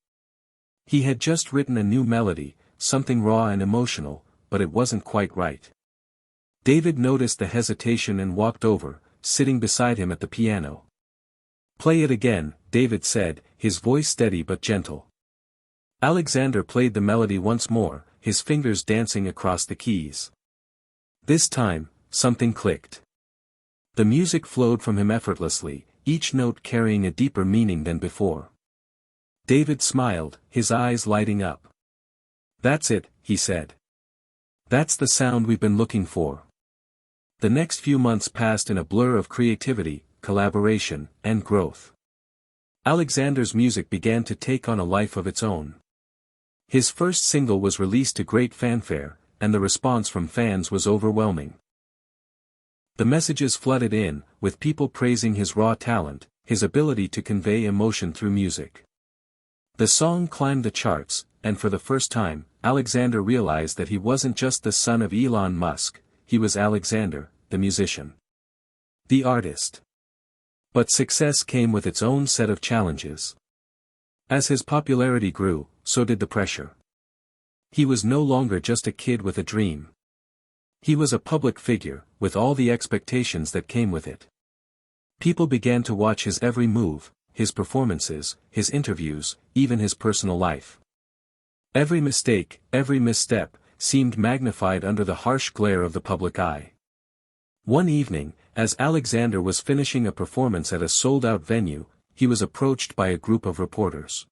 He had just written a new melody, something raw and emotional, but it wasn't quite right. David noticed the hesitation and walked over, sitting beside him at the piano. "Play it again," David said, his voice steady but gentle. Alexander played the melody once more, his fingers dancing across the keys. This time, something clicked. The music flowed from him effortlessly, each note carrying a deeper meaning than before. David smiled, his eyes lighting up. "That's it," he said. "That's the sound we've been looking for." The next few months passed in a blur of creativity, collaboration, and growth. Alexander's music began to take on a life of its own. His first single was released to great fanfare, and the response from fans was overwhelming. The messages flooded in, with people praising his raw talent, his ability to convey emotion through music. The song climbed the charts, and for the first time, Alexander realized that he wasn't just the son of Elon Musk, he was Alexander, the musician. The artist. But success came with its own set of challenges. As his popularity grew, so did the pressure. He was no longer just a kid with a dream. He was a public figure, with all the expectations that came with it. People began to watch his every move, his performances, his interviews, even his personal life. Every mistake, every misstep, seemed magnified under the harsh glare of the public eye. One evening, as Alexander was finishing a performance at a sold-out venue, he was approached by a group of reporters.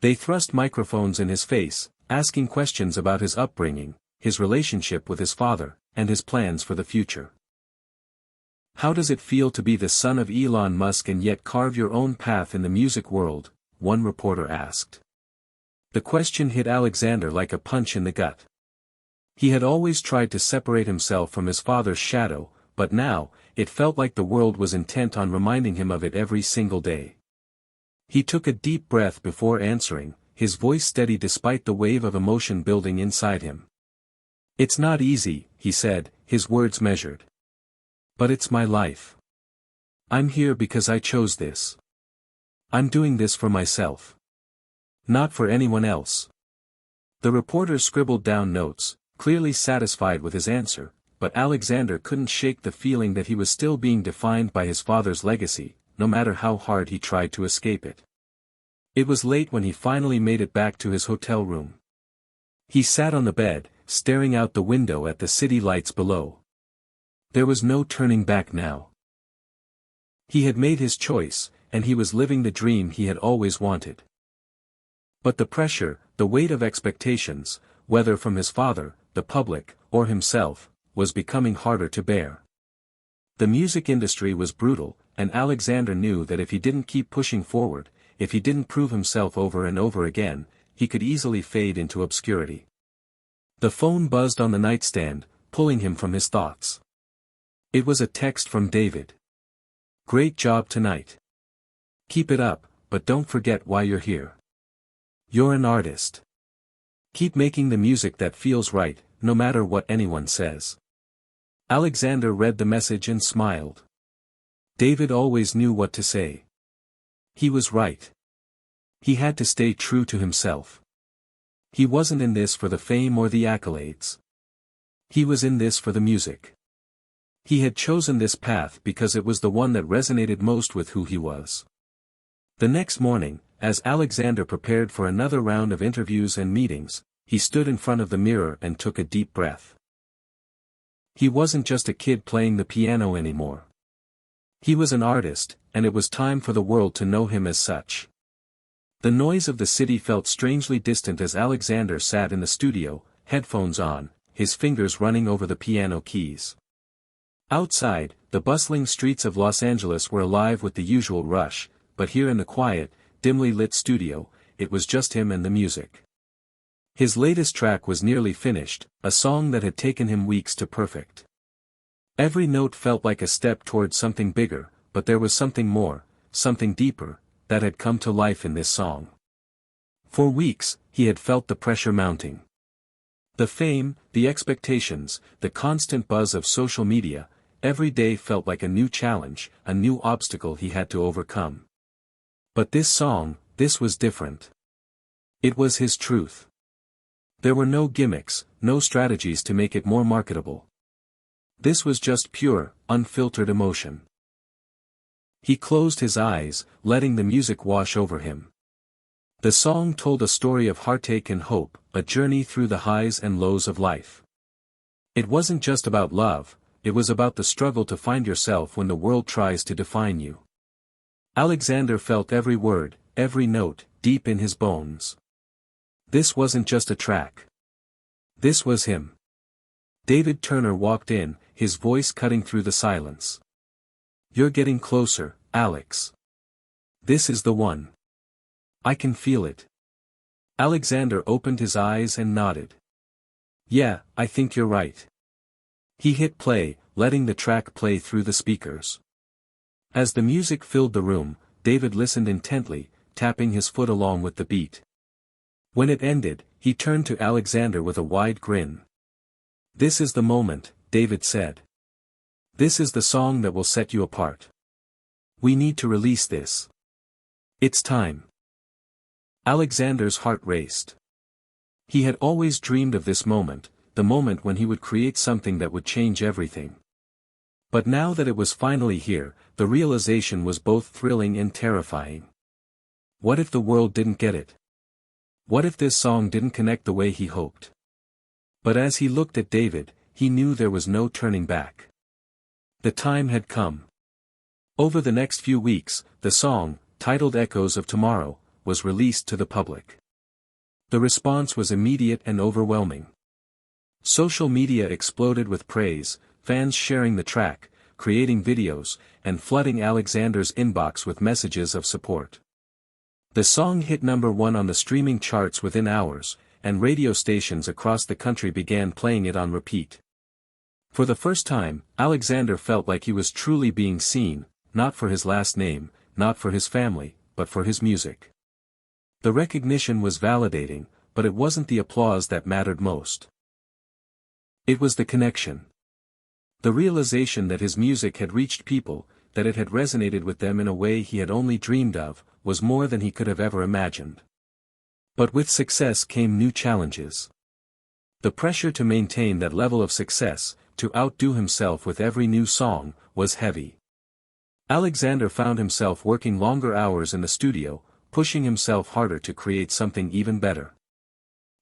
They thrust microphones in his face, asking questions about his upbringing, his relationship with his father, and his plans for the future. "How does it feel to be the son of Elon Musk and yet carve your own path in the music world?" one reporter asked. The question hit Alexander like a punch in the gut. He had always tried to separate himself from his father's shadow, but now, it felt like the world was intent on reminding him of it every single day. He took a deep breath before answering, his voice steady despite the wave of emotion building inside him. "It's not easy," he said, his words measured. "But it's my life. I'm here because I chose this. I'm doing this for myself. Not for anyone else." The reporter scribbled down notes, clearly satisfied with his answer, but Alexander couldn't shake the feeling that he was still being defined by his father's legacy, no matter how hard he tried to escape it. It was late when he finally made it back to his hotel room. He sat on the bed, staring out the window at the city lights below. There was no turning back now. He had made his choice, and he was living the dream he had always wanted. But the pressure, the weight of expectations, whether from his father, the public, or himself, was becoming harder to bear. The music industry was brutal, and Alexander knew that if he didn't keep pushing forward, if he didn't prove himself over and over again, he could easily fade into obscurity. The phone buzzed on the nightstand, pulling him from his thoughts. It was a text from David. "Great job tonight. Keep it up, but don't forget why you're here. You're an artist. Keep making the music that feels right, no matter what anyone says." Alexander read the message and smiled. David always knew what to say. He was right. He had to stay true to himself. He wasn't in this for the fame or the accolades. He was in this for the music. He had chosen this path because it was the one that resonated most with who he was. The next morning, as Alexander prepared for another round of interviews and meetings, he stood in front of the mirror and took a deep breath. He wasn't just a kid playing the piano anymore. He was an artist, and it was time for the world to know him as such. The noise of the city felt strangely distant as Alexander sat in the studio, headphones on, his fingers running over the piano keys. Outside, the bustling streets of Los Angeles were alive with the usual rush, but here in the quiet, dimly lit studio, it was just him and the music. His latest track was nearly finished, a song that had taken him weeks to perfect. Every note felt like a step towards something bigger, but there was something more, something deeper, that had come to life in this song. For weeks, he had felt the pressure mounting. The fame, the expectations, the constant buzz of social media, every day felt like a new challenge, a new obstacle he had to overcome. But this song, this was different. It was his truth. There were no gimmicks, no strategies to make it more marketable. This was just pure, unfiltered emotion. He closed his eyes, letting the music wash over him. The song told a story of heartache and hope, a journey through the highs and lows of life. It wasn't just about love, it was about the struggle to find yourself when the world tries to define you. Alexander felt every word, every note, deep in his bones. This wasn't just a track. This was him. David Turner walked in, his voice cutting through the silence. "You're getting closer, Alex. This is the one. I can feel it." Alexander opened his eyes and nodded. "Yeah, I think you're right." He hit play, letting the track play through the speakers. As the music filled the room, David listened intently, tapping his foot along with the beat. When it ended, he turned to Alexander with a wide grin. "This is the moment," David said. "This is the song that will set you apart. We need to release this. It's time." Alexander's heart raced. He had always dreamed of this moment, the moment when he would create something that would change everything. But now that it was finally here, the realization was both thrilling and terrifying. What if the world didn't get it? What if this song didn't connect the way he hoped? But as he looked at David, he knew there was no turning back. The time had come. Over the next few weeks, the song, titled Echoes of Tomorrow, was released to the public. The response was immediate and overwhelming. Social media exploded with praise, fans sharing the track, creating videos, and flooding Alexander's inbox with messages of support. The song hit #1 on the streaming charts within hours, and radio stations across the country began playing it on repeat. For the first time, Alexander felt like he was truly being seen, not for his last name, not for his family, but for his music. The recognition was validating, but it wasn't the applause that mattered most. It was the connection. The realization that his music had reached people, that it had resonated with them in a way he had only dreamed of, was more than he could have ever imagined. But with success came new challenges. The pressure to maintain that level of success, to outdo himself with every new song, was heavy. Alexander found himself working longer hours in the studio, pushing himself harder to create something even better.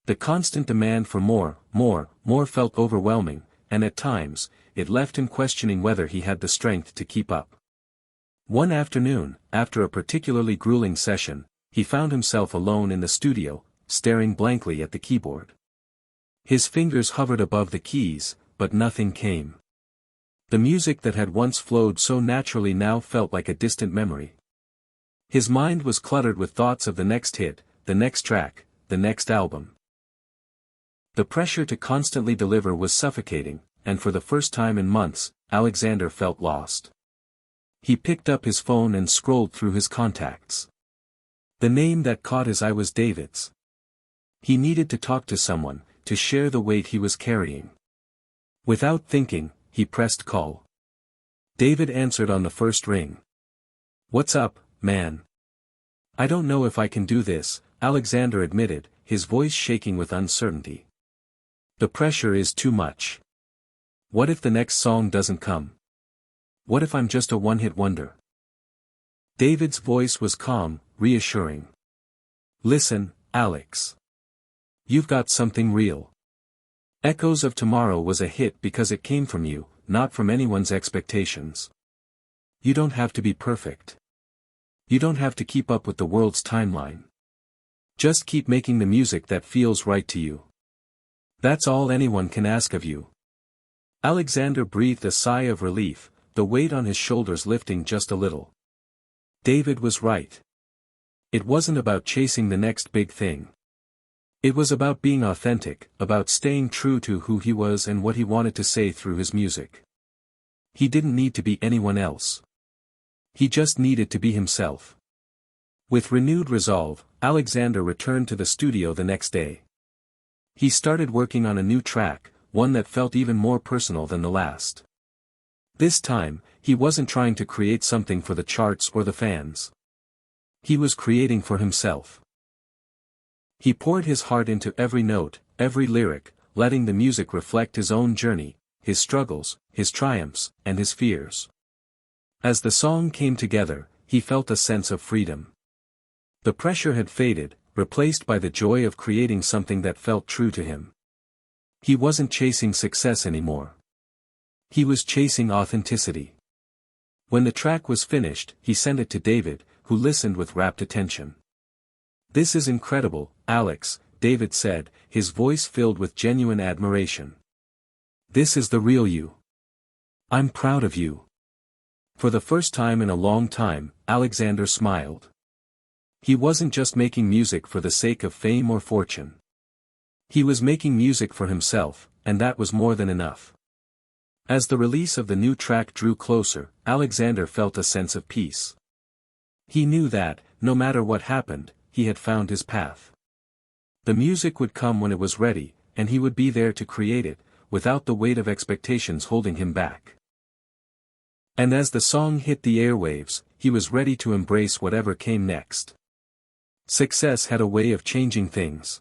The constant demand for more felt overwhelming, and at times, it left him questioning whether he had the strength to keep up. One afternoon, after a particularly grueling session, he found himself alone in the studio, staring blankly at the keyboard. His fingers hovered above the keys, but nothing came. The music that had once flowed so naturally now felt like a distant memory. His mind was cluttered with thoughts of the next hit, the next track, the next album. The pressure to constantly deliver was suffocating, and for the first time in months, Alexander felt lost. He picked up his phone and scrolled through his contacts. The name that caught his eye was David's. He needed to talk to someone, to share the weight he was carrying. Without thinking, he pressed call. David answered on the first ring. "What's up, man? I don't know if I can do this," Alexander admitted, his voice shaking with uncertainty. "The pressure is too much. What if the next song doesn't come? What if I'm just a one-hit wonder?" David's voice was calm, reassuring. "Listen, Alex. You've got something real. Echoes of Tomorrow was a hit because it came from you, not from anyone's expectations. You don't have to be perfect. You don't have to keep up with the world's timeline. Just keep making the music that feels right to you. That's all anyone can ask of you." Alexander breathed a sigh of relief, the weight on his shoulders lifting just a little. David was right. It wasn't about chasing the next big thing. It was about being authentic, about staying true to who he was and what he wanted to say through his music. He didn't need to be anyone else. He just needed to be himself. With renewed resolve, Alexander returned to the studio the next day. He started working on a new track, one that felt even more personal than the last. This time, he wasn't trying to create something for the charts or the fans. He was creating for himself. He poured his heart into every note, every lyric, letting the music reflect his own journey, his struggles, his triumphs, and his fears. As the song came together, he felt a sense of freedom. The pressure had faded, replaced by the joy of creating something that felt true to him. He wasn't chasing success anymore. He was chasing authenticity. When the track was finished, he sent it to David, who listened with rapt attention. "This is incredible, Alex," David said, his voice filled with genuine admiration. "This is the real you. I'm proud of you." For the first time in a long time, Alexander smiled. He wasn't just making music for the sake of fame or fortune. He was making music for himself, and that was more than enough. As the release of the new track drew closer, Alexander felt a sense of peace. He knew that, no matter what happened, he had found his path. The music would come when it was ready, and he would be there to create it, without the weight of expectations holding him back. And as the song hit the airwaves, he was ready to embrace whatever came next. Success had a way of changing things.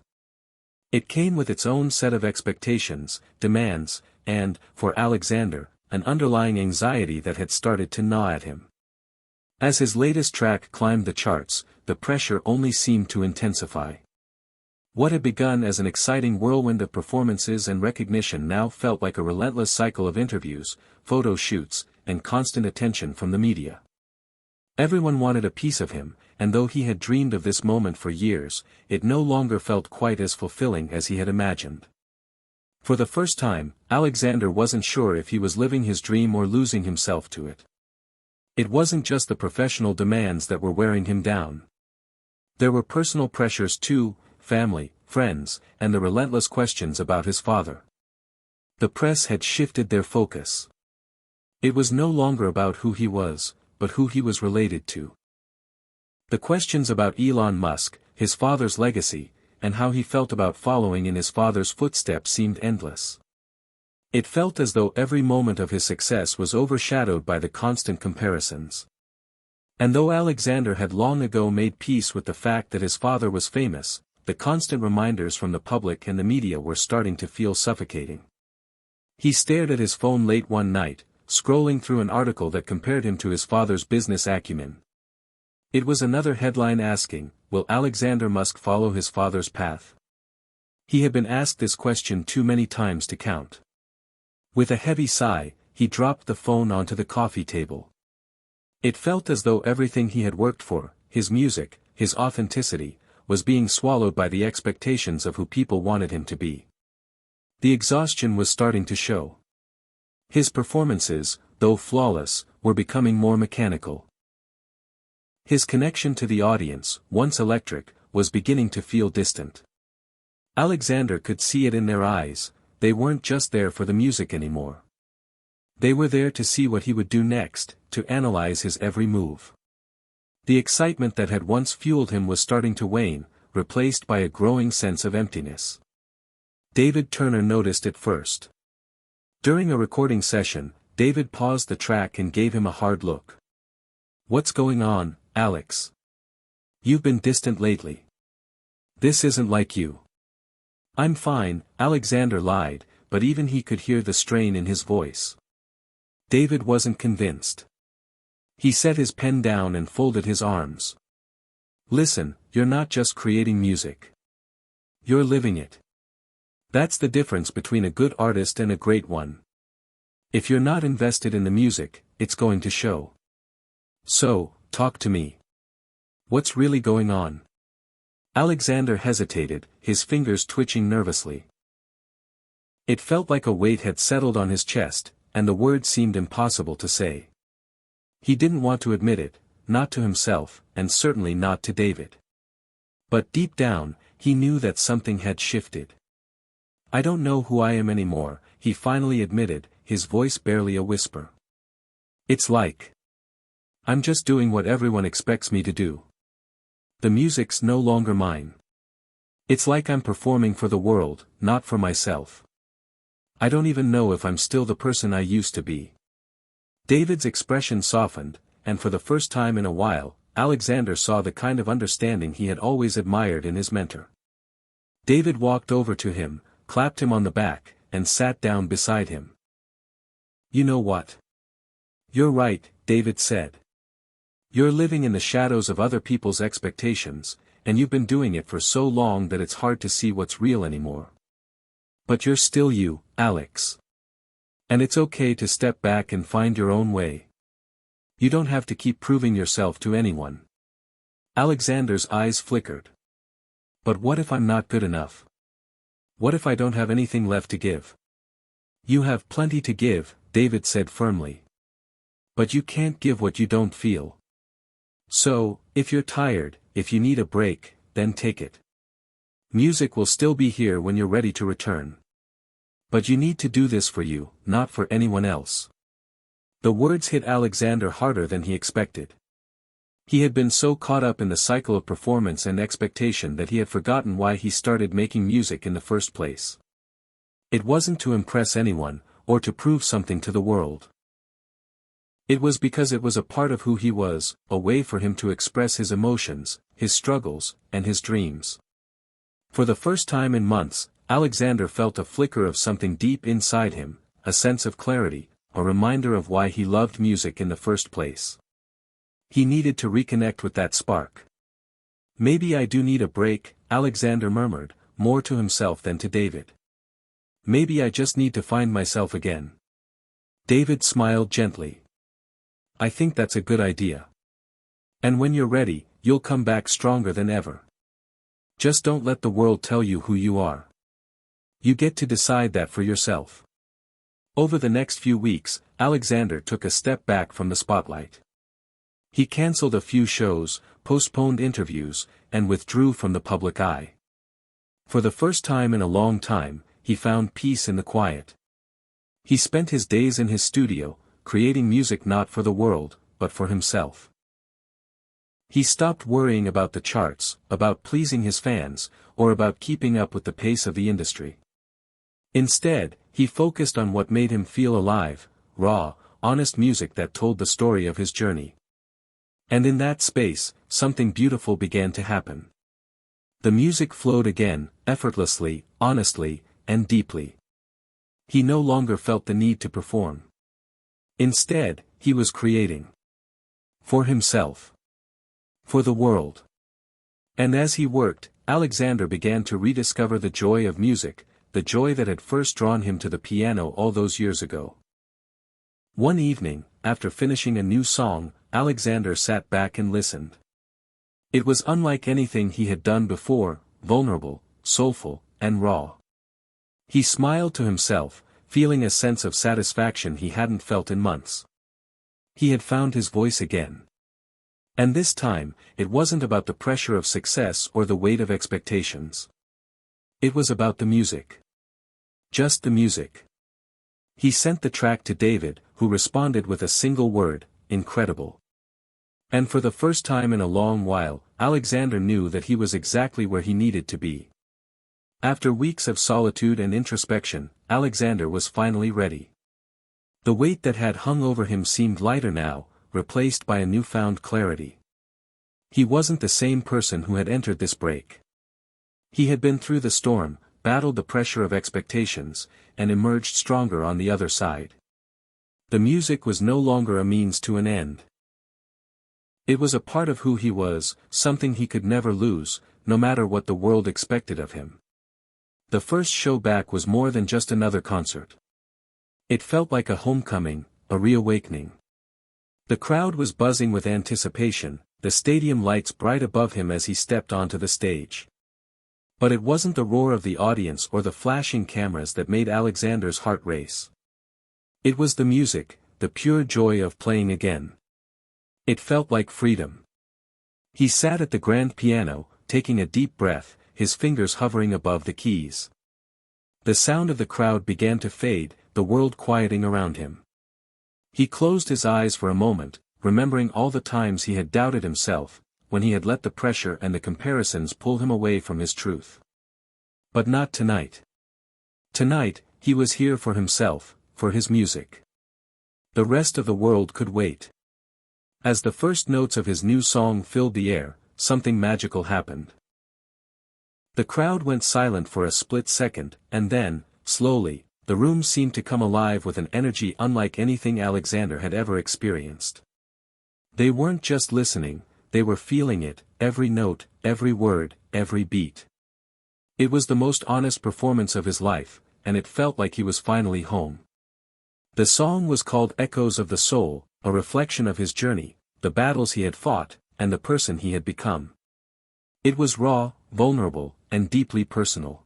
It came with its own set of expectations, demands, and, for Alexander, an underlying anxiety that had started to gnaw at him. As his latest track climbed the charts, the pressure only seemed to intensify. What had begun as an exciting whirlwind of performances and recognition now felt like a relentless cycle of interviews, photo shoots, and constant attention from the media. Everyone wanted a piece of him, and though he had dreamed of this moment for years, it no longer felt quite as fulfilling as he had imagined. For the first time, Alexander wasn't sure if he was living his dream or losing himself to it. It wasn't just the professional demands that were wearing him down. There were personal pressures too, family, friends, and the relentless questions about his father. The press had shifted their focus. It was no longer about who he was, but who he was related to. The questions about Elon Musk, his father's legacy, and how he felt about following in his father's footsteps seemed endless. It felt as though every moment of his success was overshadowed by the constant comparisons. And though Alexander had long ago made peace with the fact that his father was famous, the constant reminders from the public and the media were starting to feel suffocating. He stared at his phone late one night, scrolling through an article that compared him to his father's business acumen. It was another headline asking, "Will Alexander Musk follow his father's path?" He had been asked this question too many times to count. With a heavy sigh, he dropped the phone onto the coffee table. It felt as though everything he had worked for, his music, his authenticity, was being swallowed by the expectations of who people wanted him to be. The exhaustion was starting to show. His performances, though flawless, were becoming more mechanical. His connection to the audience, once electric, was beginning to feel distant. Alexander could see it in their eyes, they weren't just there for the music anymore. They were there to see what he would do next, to analyze his every move. The excitement that had once fueled him was starting to wane, replaced by a growing sense of emptiness. David Turner noticed it first. During a recording session, David paused the track and gave him a hard look. "What's going on, Alex? You've been distant lately. This isn't like you." "I'm fine," Alexander lied, but even he could hear the strain in his voice. David wasn't convinced. He set his pen down and folded his arms. "Listen, you're not just creating music. You're living it. That's the difference between a good artist and a great one. If you're not invested in the music, it's going to show. So, talk to me. What's really going on?" Alexander hesitated, his fingers twitching nervously. It felt like a weight had settled on his chest, and the words seemed impossible to say. He didn't want to admit it, not to himself, and certainly not to David. But deep down, he knew that something had shifted. "I don't know who I am anymore," he finally admitted, his voice barely a whisper. "It's like I'm just doing what everyone expects me to do. The music's no longer mine. It's like I'm performing for the world, not for myself. I don't even know if I'm still the person I used to be. David's expression softened, and for the first time in a while, Alexander saw the kind of understanding he had always admired in his mentor. David walked over to him, clapped him on the back, and sat down beside him. "You know what? You're right," David said. "You're living in the shadows of other people's expectations, and you've been doing it for so long that it's hard to see what's real anymore. But you're still you, Alex. And it's okay to step back and find your own way. You don't have to keep proving yourself to anyone." Alexander's eyes flickered. "But what if I'm not good enough? What if I don't have anything left to give?" "You have plenty to give," David said firmly. "But you can't give what you don't feel. So, if you're tired, if you need a break, then take it. Music will still be here when you're ready to return. But you need to do this for you, not for anyone else." The words hit Alexander harder than he expected. He had been so caught up in the cycle of performance and expectation that he had forgotten why he started making music in the first place. It wasn't to impress anyone, or to prove something to the world. It was because it was a part of who he was, a way for him to express his emotions, his struggles, and his dreams. For the first time in months, Alexander felt a flicker of something deep inside him, a sense of clarity, a reminder of why he loved music in the first place. He needed to reconnect with that spark. "Maybe I do need a break," Alexander murmured, more to himself than to David. "Maybe I just need to find myself again." David smiled gently. "I think that's a good idea. And when you're ready, you'll come back stronger than ever. Just don't let the world tell you who you are. You get to decide that for yourself." Over the next few weeks, Alexander took a step back from the spotlight. He cancelled a few shows, postponed interviews, and withdrew from the public eye. For the first time in a long time, he found peace in the quiet. He spent his days in his studio, creating music not for the world, but for himself. He stopped worrying about the charts, about pleasing his fans, or about keeping up with the pace of the industry. Instead, he focused on what made him feel alive, raw, honest music that told the story of his journey. And in that space, something beautiful began to happen. The music flowed again, effortlessly, honestly, and deeply. He no longer felt the need to perform. Instead, he was creating. For himself. For the world. And as he worked, Alexander began to rediscover the joy of music, the joy that had first drawn him to the piano all those years ago. One evening, after finishing a new song, Alexander sat back and listened. It was unlike anything he had done before, vulnerable, soulful, and raw. He smiled to himself, feeling a sense of satisfaction he hadn't felt in months. He had found his voice again. And this time, it wasn't about the pressure of success or the weight of expectations. It was about the music. Just the music. He sent the track to David, who responded with a single word, "Incredible." And for the first time in a long while, Alexander knew that he was exactly where he needed to be. After weeks of solitude and introspection, Alexander was finally ready. The weight that had hung over him seemed lighter now, replaced by a newfound clarity. He wasn't the same person who had entered this break. He had been through the storm, battled the pressure of expectations, and emerged stronger on the other side. The music was no longer a means to an end. It was a part of who he was, something he could never lose, no matter what the world expected of him. The first show back was more than just another concert. It felt like a homecoming, a reawakening. The crowd was buzzing with anticipation, the stadium lights bright above him as he stepped onto the stage. But it wasn't the roar of the audience or the flashing cameras that made Alexander's heart race. It was the music, the pure joy of playing again. It felt like freedom. He sat at the grand piano, taking a deep breath, his fingers hovering above the keys. The sound of the crowd began to fade, the world quieting around him. He closed his eyes for a moment, remembering all the times he had doubted himself, when he had let the pressure and the comparisons pull him away from his truth. But not tonight. Tonight, he was here for himself, for his music. The rest of the world could wait. As the first notes of his new song filled the air, something magical happened. The crowd went silent for a split second, and then, slowly, the room seemed to come alive with an energy unlike anything Alexander had ever experienced. They weren't just listening, they were feeling it, every note, every word, every beat. It was the most honest performance of his life, and it felt like he was finally home. The song was called Echoes of the Soul, a reflection of his journey, the battles he had fought, and the person he had become. It was raw, vulnerable, and deeply personal.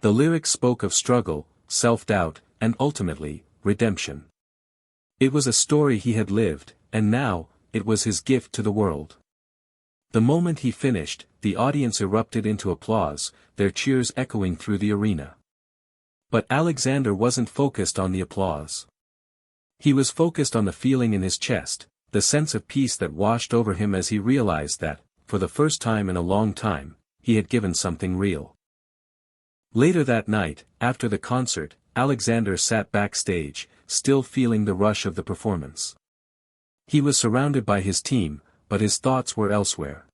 The lyrics spoke of struggle, self-doubt, and ultimately, redemption. It was a story he had lived, and now, it was his gift to the world. The moment he finished, the audience erupted into applause, their cheers echoing through the arena. But Alexander wasn't focused on the applause. He was focused on the feeling in his chest, the sense of peace that washed over him as he realized that, for the first time in a long time, he had given something real. Later that night, after the concert, Alexander sat backstage, still feeling the rush of the performance. He was surrounded by his team, but his thoughts were elsewhere.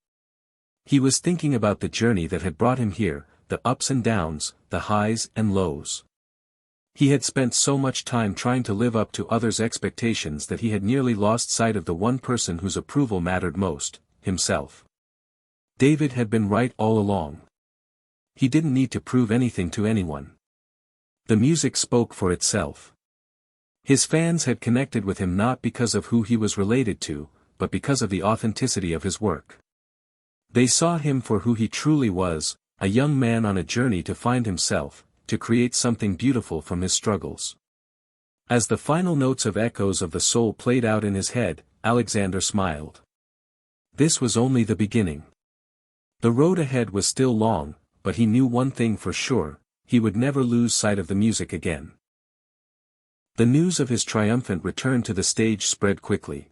He was thinking about the journey that had brought him here, the ups and downs, the highs and lows. He had spent so much time trying to live up to others' expectations that he had nearly lost sight of the one person whose approval mattered most, himself. David had been right all along. He didn't need to prove anything to anyone. The music spoke for itself. His fans had connected with him not because of who he was related to, but because of the authenticity of his work. They saw him for who he truly was, a young man on a journey to find himself, to create something beautiful from his struggles. As the final notes of Echoes of the Soul played out in his head, Alexander smiled. This was only the beginning. The road ahead was still long, but he knew one thing for sure, he would never lose sight of the music again. The news of his triumphant return to the stage spread quickly.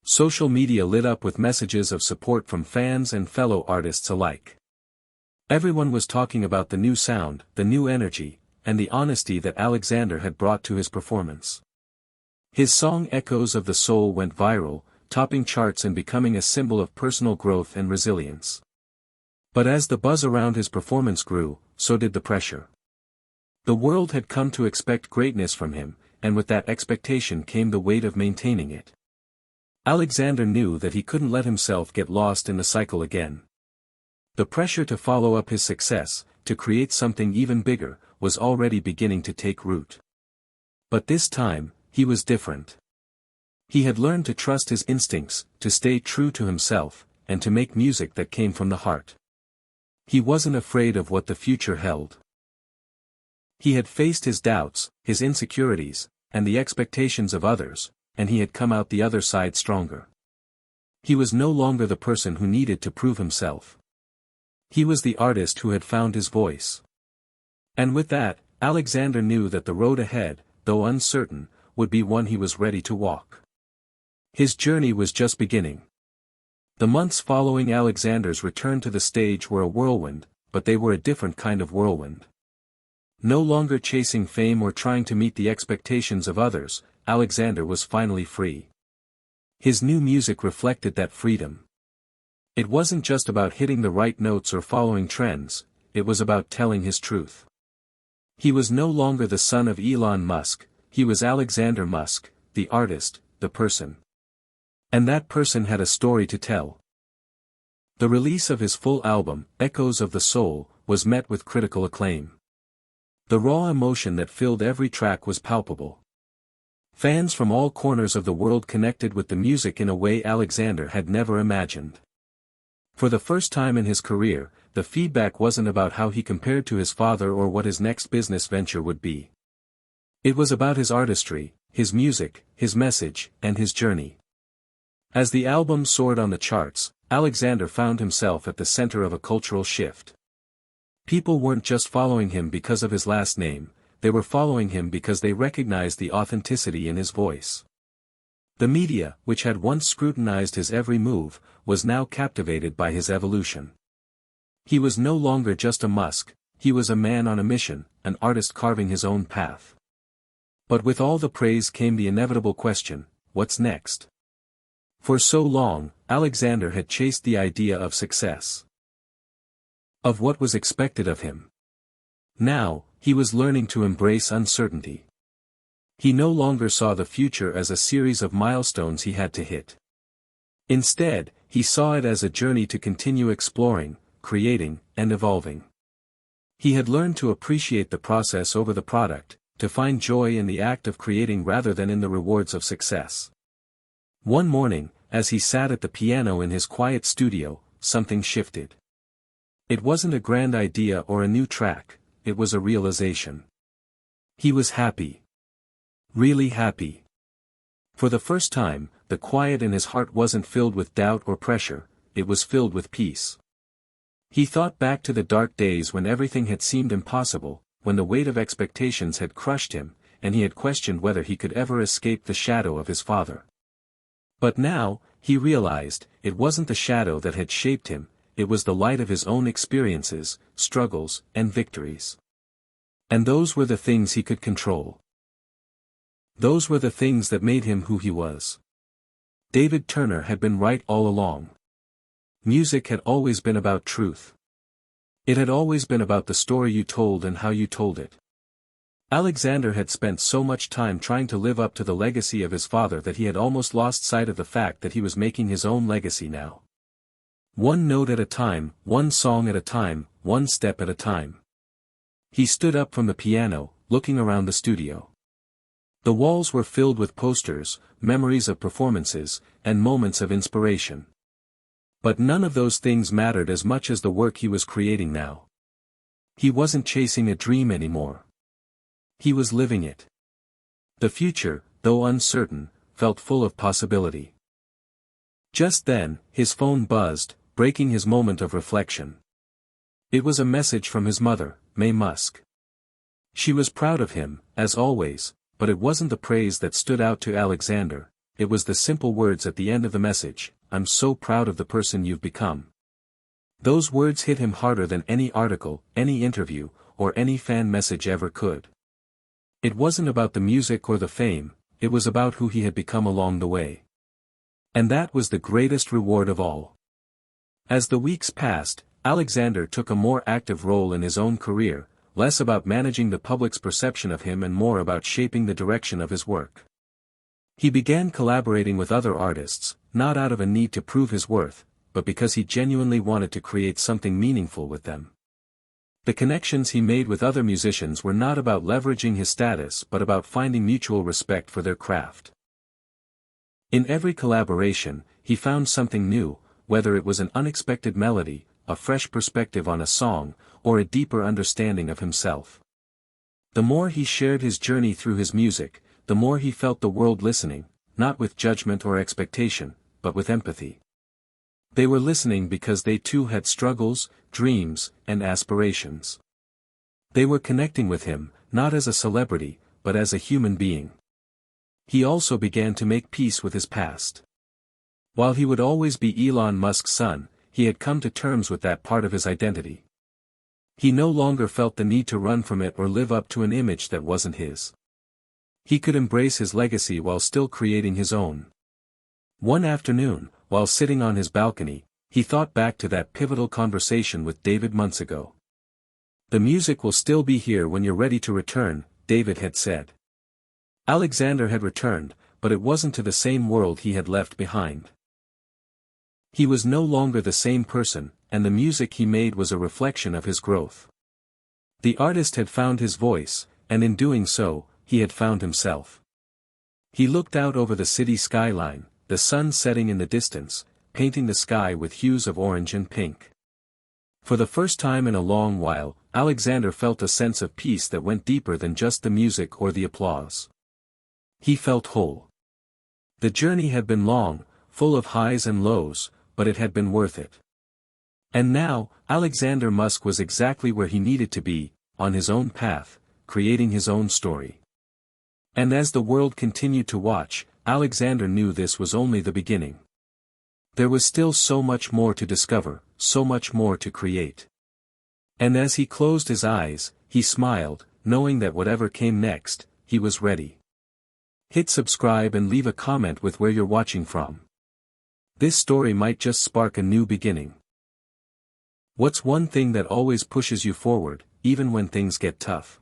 Social media lit up with messages of support from fans and fellow artists alike. Everyone was talking about the new sound, the new energy, and the honesty that Alexander had brought to his performance. His song Echoes of the Soul went viral, topping charts and becoming a symbol of personal growth and resilience. But as the buzz around his performance grew, so did the pressure. The world had come to expect greatness from him, and with that expectation came the weight of maintaining it. Alexander knew that he couldn't let himself get lost in the cycle again. The pressure to follow up his success, to create something even bigger, was already beginning to take root. But this time, he was different. He had learned to trust his instincts, to stay true to himself, and to make music that came from the heart. He wasn't afraid of what the future held. He had faced his doubts, his insecurities, and the expectations of others, and he had come out the other side stronger. He was no longer the person who needed to prove himself. He was the artist who had found his voice. And with that, Alexander knew that the road ahead, though uncertain, would be one he was ready to walk. His journey was just beginning. The months following Alexander's return to the stage were a whirlwind, but they were a different kind of whirlwind. No longer chasing fame or trying to meet the expectations of others, Alexander was finally free. His new music reflected that freedom. It wasn't just about hitting the right notes or following trends, it was about telling his truth. He was no longer the son of Elon Musk, he was Alexander Musk, the artist, the person. And that person had a story to tell. The release of his full album, Echoes of the Soul, was met with critical acclaim. The raw emotion that filled every track was palpable. Fans from all corners of the world connected with the music in a way Alexander had never imagined. For the first time in his career, the feedback wasn't about how he compared to his father or what his next business venture would be. It was about his artistry, his music, his message, and his journey. As the album soared on the charts, Alexander found himself at the center of a cultural shift. People weren't just following him because of his last name, they were following him because they recognized the authenticity in his voice. The media, which had once scrutinized his every move, was now captivated by his evolution. He was no longer just a Musk, he was a man on a mission, an artist carving his own path. But with all the praise came the inevitable question, what's next? For so long, Alexander had chased the idea of success, of what was expected of him. Now, he was learning to embrace uncertainty. He no longer saw the future as a series of milestones he had to hit. Instead, he saw it as a journey to continue exploring, creating, and evolving. He had learned to appreciate the process over the product, to find joy in the act of creating rather than in the rewards of success. One morning, as he sat at the piano in his quiet studio, something shifted. It wasn't a grand idea or a new track, it was a realization. He was happy. Really happy. For the first time, the quiet in his heart wasn't filled with doubt or pressure, it was filled with peace. He thought back to the dark days when everything had seemed impossible, when the weight of expectations had crushed him, and he had questioned whether he could ever escape the shadow of his father. But now, he realized, it wasn't the shadow that had shaped him, it was the light of his own experiences, struggles, and victories. And those were the things he could control. Those were the things that made him who he was. David Turner had been right all along. Music had always been about truth. It had always been about the story you told and how you told it. Alexander had spent so much time trying to live up to the legacy of his father that he had almost lost sight of the fact that he was making his own legacy now. One note at a time, one song at a time, one step at a time. He stood up from the piano, looking around the studio. The walls were filled with posters, memories of performances, and moments of inspiration. But none of those things mattered as much as the work he was creating now. He wasn't chasing a dream anymore. He was living it. The future, though uncertain, felt full of possibility. Just then, his phone buzzed, breaking his moment of reflection. It was a message from his mother, May Musk. She was proud of him, as always, but it wasn't the praise that stood out to Alexander, it was the simple words at the end of the message, "I'm so proud of the person you've become." Those words hit him harder than any article, any interview, or any fan message ever could. It wasn't about the music or the fame, it was about who he had become along the way. And that was the greatest reward of all. As the weeks passed, Alexander took a more active role in his own career, less about managing the public's perception of him and more about shaping the direction of his work. He began collaborating with other artists, not out of a need to prove his worth, but because he genuinely wanted to create something meaningful with them. The connections he made with other musicians were not about leveraging his status but about finding mutual respect for their craft. In every collaboration, he found something new, whether it was an unexpected melody, a fresh perspective on a song, or a deeper understanding of himself. The more he shared his journey through his music, the more he felt the world listening, not with judgment or expectation, but with empathy. They were listening because they too had struggles, dreams, and aspirations. They were connecting with him, not as a celebrity, but as a human being. He also began to make peace with his past. While he would always be Elon Musk's son, he had come to terms with that part of his identity. He no longer felt the need to run from it or live up to an image that wasn't his. He could embrace his legacy while still creating his own. One afternoon, while sitting on his balcony, he thought back to that pivotal conversation with David months ago. "The music will still be here when you're ready to return," David had said. Alexander had returned, but it wasn't to the same world he had left behind. He was no longer the same person, and the music he made was a reflection of his growth. The artist had found his voice, and in doing so, he had found himself. He looked out over the city skyline, the sun setting in the distance, painting the sky with hues of orange and pink. For the first time in a long while, Alexander felt a sense of peace that went deeper than just the music or the applause. He felt whole. The journey had been long, full of highs and lows, but it had been worth it. And now, Alexander Musk was exactly where he needed to be, on his own path, creating his own story. And as the world continued to watch, Alexander knew this was only the beginning. There was still so much more to discover, so much more to create. And as he closed his eyes, he smiled, knowing that whatever came next, he was ready. Hit subscribe and leave a comment with where you're watching from. This story might just spark a new beginning. What's one thing that always pushes you forward, even when things get tough?